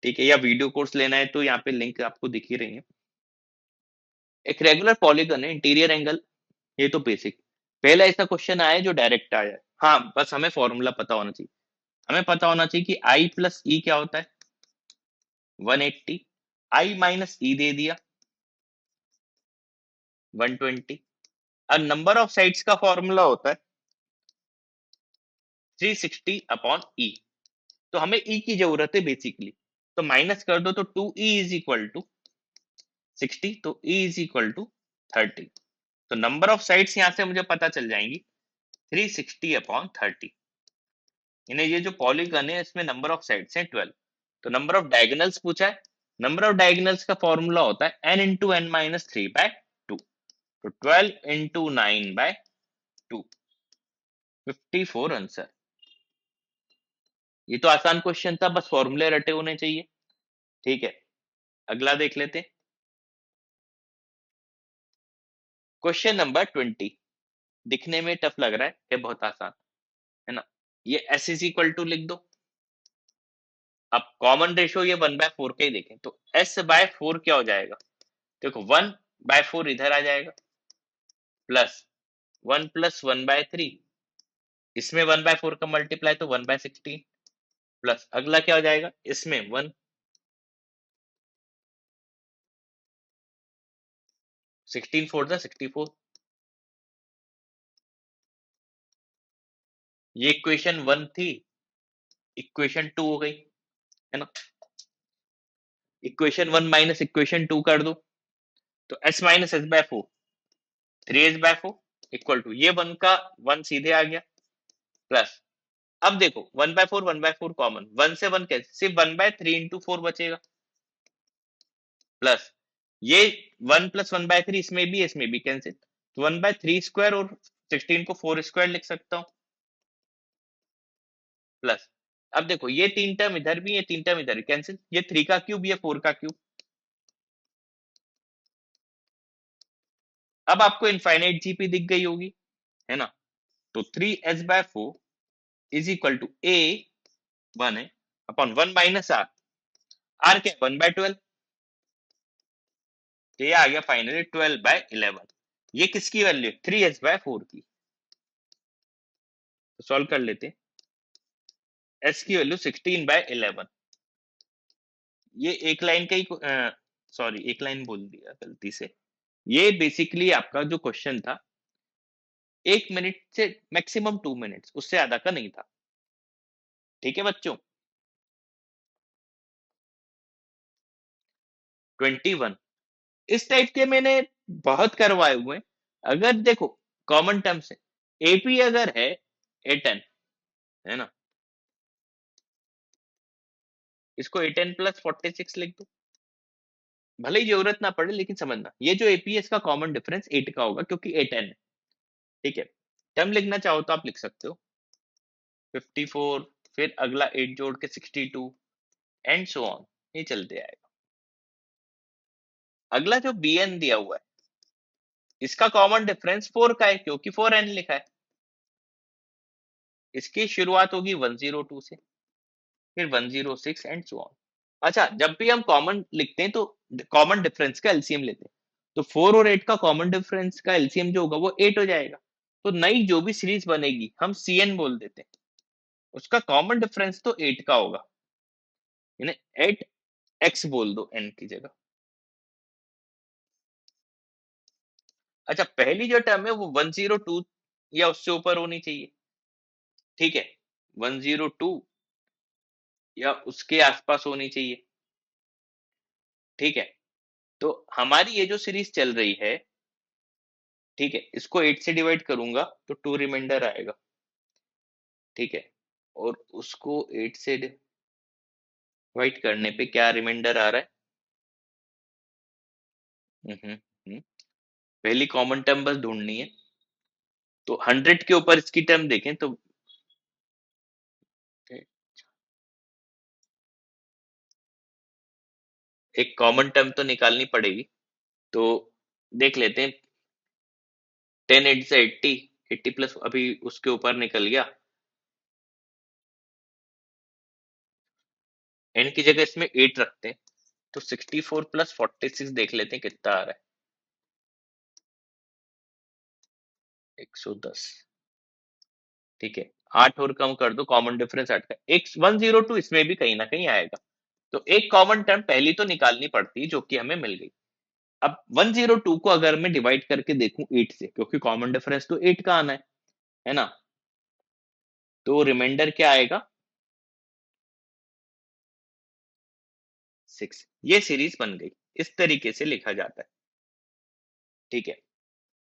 ठीक है, या वीडियो कोर्स लेना है तो यहाँ पे लिंक आपको दिख ही रही है। एक रेगुलर पॉलीगन है, इंटीरियर एंगल, ये तो बेसिक, पहला ऐसा क्वेश्चन आया है जो डायरेक्ट आया है, हाँ बस हमें फॉर्मूला पता होना चाहिए, हमें पता होना चाहिए कि आई प्लस ई क्या होता है 180, आई माइनस ई दे दिया 120, और नंबर ऑफ साइड्स का फॉर्मूला होता है 360 अपॉन ई, तो हमें ई की जरूरत है बेसिकली, तो माइनस कर दो तो 2e इज इक्वल टू 60, तो e इज इक्वल टू 30, तो नंबर ऑफ साइड्स यहां से मुझे पता चल जाएंगी 360 अपॉन 30, यानी ये जो पॉलीगन है इसमें नंबर ऑफ साइड्स हैं 12, तो नंबर ऑफ डायगोनल्स पूछा है, नंबर ऑफ डायगोनल्स का फॉर्मूला होता है n इंटू एन माइनस 3/2, तो 12 इंटू 9/2, 54 आंसर, ये तो आसान क्वेश्चन था, बस फॉर्मूले रटे होने चाहिए, ठीक है, अगला देख लेते, क्वेश्चन नंबर 20, दिखने में टफ लग रहा है बहुत आसान, है ना, ये s इज इक्वल टू लिख दो, अब कॉमन रेशियो ये 1/4 का ही देखें, तो s/4 क्या हो जाएगा, देखो 1/4 इधर आ जाएगा, प्लस 1 प्लस 1/3, इसमें 1/4 का मल्टीप्लाई तो 1/16, प्लस अगला क्या हो जाएगा, इसमें 1, 16 4 द 64, ये इक्वेशन 1 थी, इक्वेशन 2 हो गई, है ना, इक्वेशन 1 माइनस इक्वेशन 2 कर दो, तो s minus s/4 3s/4 equal to ये 1 का 1 सीधे आ गया, प्लस अब देखो 1/4 कॉमन, 1 से 1 कैसे, सिर्फ 1/3 इंटू 4 बचेगा, प्लस ये 1 प्लस 1/3 इसमें भी इसमें भी कैंसिल, तो 1/3 स्क्वायर और 16 को 4 स्क्वायर लिख सकता हूँ, प्लस अब देखो ये 3 टर्म इधर भी, ये 3 टर्म इधर कैंसिल, ये 3 का क्यूब, ये 4 का क्यूब, अब आपको इनफाइनाइट जीपी दिख गई होगी, है ना, तो 3s/4 इज इक्वल टू ए 1 है अपॉन 1 माइनस आर, आर क्या 1/12, तो ये आ गया फाइनली 12/11। ये किसकी वैल्यू 3s/4 की, तो सॉल्व कर लेते हैं। s की वैल्यू 16/11, ये एक लाइन का ही सॉरी एक लाइन बोल दिया गलती से। ये बेसिकली आपका जो क्वेश्चन था 1 मिनट से मैक्सिमम 2 मिनट्स, उससे ज्यादा का नहीं था। ठीक है बच्चों। 21 इस टाइप के मैंने बहुत करवाए हुए हैं। अगर देखो कॉमन टर्म्स है, एपी अगर है A10 है ना, इसको A10 प्लस 46 लिख दो, भले ही जरूरत ना पड़े लेकिन समझना ये जो एपी है इसका कॉमन डिफरेंस 8 का होगा क्योंकि A10 है। ठीक है, टर्म लिखना चाहो तो आप लिख सकते हो 54, फिर अगला 8 जोड़ के 62 एंड सो ऑन, ये चलते आएगा। अगला जो bn दिया हुआ है इसका कॉमन डिफरेंस 4 का है क्योंकि 4n लिखा है। इसकी शुरुआत होगी 102 से, फिर 106 एंड सो ऑन। अच्छा, जब भी हम कॉमन लिखते हैं तो कॉमन डिफरेंस का एलसीएम लेते हैं, तो 4 और 8 का कॉमन डिफरेंस का एलसीएम जो होगा वो 8 हो जाएगा। तो नई जो भी सीरीज बनेगी हम cn बोल देते हैं, उसका कॉमन डिफरेंस तो 8 का होगा, यानी 8x बोल दो n की जगह। अच्छा, पहली जो टर्म है वो 102 या उससे ऊपर होनी चाहिए। ठीक है, 102 या उसके आसपास होनी चाहिए। ठीक है, तो हमारी ये जो सीरीज चल रही है, ठीक है, इसको 8 से डिवाइड करूंगा तो 2 रिमाइंडर आएगा। ठीक है, और उसको 8 से डिवाइड करने पे क्या रिमाइंडर आ रहा है? हम्म, हम्म, पहली कॉमन टर्म बस ढूंढनी है, तो 100 के ऊपर इसकी टर्म देखें तो एक कॉमन टर्म तो निकालनी पड़ेगी। तो देख लेते हैं, 10 8 से 80, 80 प्लस अभी उसके ऊपर निकल गया, एन की जगह इसमें 8 रखते हैं, तो 64 प्लस 46 देख लेते हैं कितना आ रहा है, 110। ठीक है, 8 और कम कर दो, कॉमन डिफरेंस 8 का, एक 102 इसमें भी कहीं ना कहीं आएगा। तो एक कॉमन टर्म पहली तो निकालनी पड़ती है जो कि हमें मिल गई। अब 102 को अगर मैं डिवाइड करके देखूं 8 से, क्योंकि कॉमन डिफरेंस तो 8 का आना है ना, तो रिमाइंडर क्या आएगा 6। ये सीरीज बन गई, इस तरीके से लिखा जाता है। ठीक है,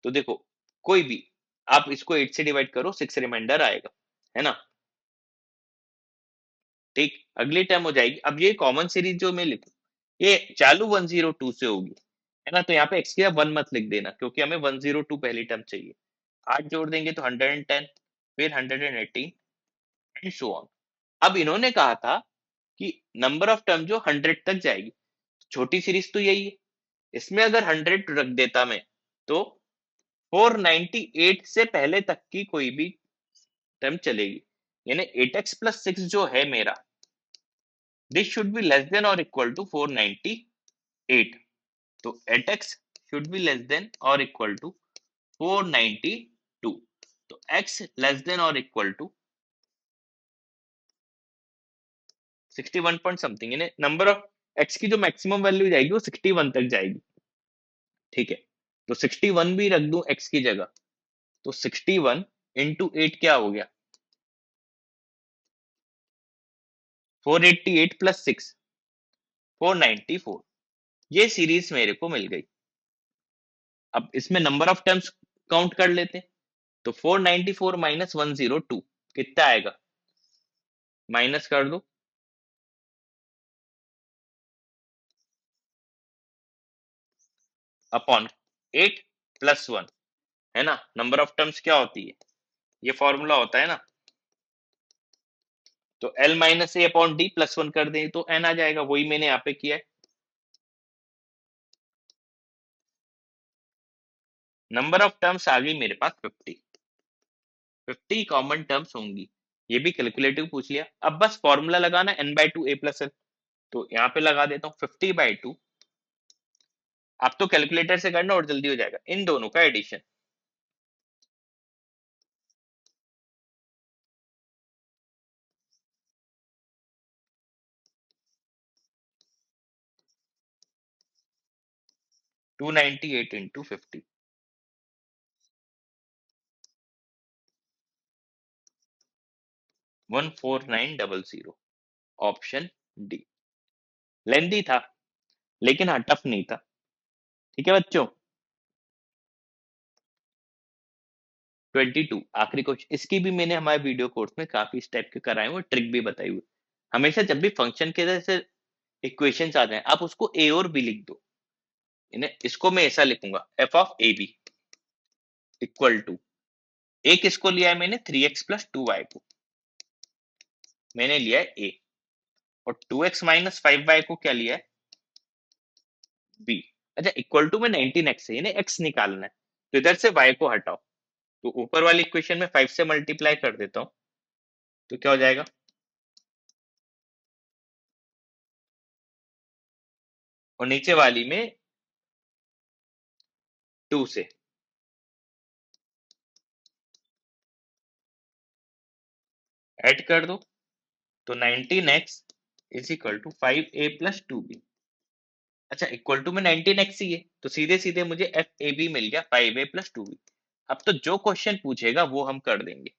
तो देखो कोई भी आप इसको 8 से डिवाइड करो 6 रिमाइंडर आएगा, है ना। ठीक, अगली टर्म हो जाएगी, अब ये कॉमन सीरीज जो मैं लिखूं ये चालू 102 से होगी, है ना, तो यहाँ पे एक्स की 1 मत लिख देना क्योंकि हमें 102 पहली टर्म चाहिए। 8 जोड़ देंगे तो 110, फिर 118 एंड सो ऑन। अब इन्होंने कहा था कि नंबर ऑफ टर्म जो 100 तक जाएगी, छोटी सीरीज तो यही है, इसमें अगर 100 रख देता मैं तो 498 से पहले तक की कोई भी टर्म चलेगी, यानी 8x प्लस 6 जो है मेरा, this should be less than और इक्वल टू 498। तो 8x should be less than और इक्वल टू 492। तो x लेस देन और इक्वल टू 61 पॉइंट समथिंग, यानी नंबर ऑफ x की जो मैक्सिमम वैल्यू जाएगी वो 61 तक जाएगी। ठीक है, तो 61 भी रख दूं x की जगह, तो 61 इंटू 8 क्या हो गया 488 प्लस 6 494। ये सीरीज मेरे को मिल गई। अब इसमें नंबर ऑफ टर्म्स काउंट कर लेते हैं, तो 494 माइनस 102 कितना आएगा, माइनस कर दो, अपॉन 8 प्लस 1, है ना, नंबर ऑफ टर्म्स क्या होती है, ये फॉर्मूला होता है ना, तो L माइनस ए अपॉन डी प्लस 1 कर दें तो n आ जाएगा, वही मैंने यहाँ पे किया है। नंबर ऑफ टर्म्स आ गई मेरे पास 50, 50 कॉमन टर्म्स होंगी। ये भी कैलकुलेटिव पूछ लिया। अब बस फॉर्मूला लगाना n/2 a + l, तो यहाँ पे लगा देता हूँ 50/2। आप तो कैलकुलेटर से करना और जल्दी हो जाएगा, इन दोनों का एडिशन 298 इंटू 50, 14900। Option D. लेंदी था लेकिन हाँ टफ नहीं था। ठीक है बच्चों। 22 आखिरी क्वेश्चन, इसकी भी मैंने हमारे वीडियो कोर्स में काफी इस टाइप के कराए हुए, ट्रिक भी बताई हुई। हमेशा जब भी फंक्शन के जैसे इक्वेशंस आ जाए आप उसको ए और बी लिख दो। इन्हें इसको मैं ऐसा लिखूंगा F of A B equal to, A किसको लिया है मैंने 3x + 2y को मैंने लिया है ए, और 2x - 5y को क्या लिया है बी। अच्छा इक्वल टू में 19x है, यानी x निकालना है, तो इधर से y को हटाओ, तो ऊपर वाली इक्वेशन में 5 से मल्टीप्लाई कर देता हूँ, तो क्या हो जाएगा, और नीचे वाली में 2 से ऐड कर दो, तो 19x is equal to 5a + 2b। अच्छा इक्वल टू में 19x ही है, तो सीधे सीधे मुझे एफ ए बी मिल गया 5a + 2b। अब तो जो क्वेश्चन पूछेगा वो हम कर देंगे।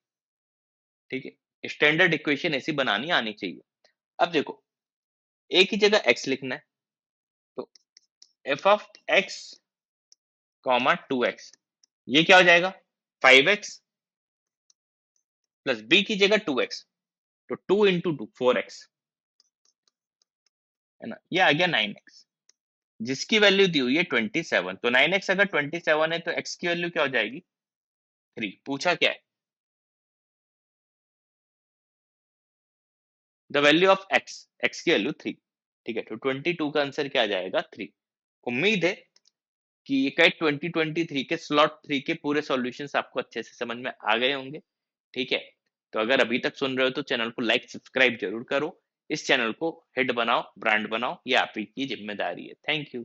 ठीक है, स्टैंडर्ड इक्वेशन ऐसी बनानी आनी चाहिए। अब देखो a की जगह x लिखना है, तो f ऑफ x, 2x, ये क्या हो जाएगा 5x प्लस b की जगह 2x, तो 2 इंटू 2 4x, है ना, ये आ गया 9x, जिसकी वैल्यू दी हुई है 27। तो 9x अगर 27 है तो x की वैल्यू क्या हो जाएगी 3। पूछा क्या है the value of x, x की वैल्यू 3। ठीक है, तो 22 का आंसर क्या आ जाएगा 3। उम्मीद है कि ये कैट 2023 के स्लॉट 3 के पूरे सॉल्यूशंस आपको अच्छे से समझ में आ गए होंगे। ठीक है, तो अगर अभी तक सुन रहे हो तो चैनल को लाइक सब्सक्राइब जरूर करो। इस चैनल को हिट बनाओ, ब्रांड बनाओ, ये आप ही की जिम्मेदारी है। Thank you.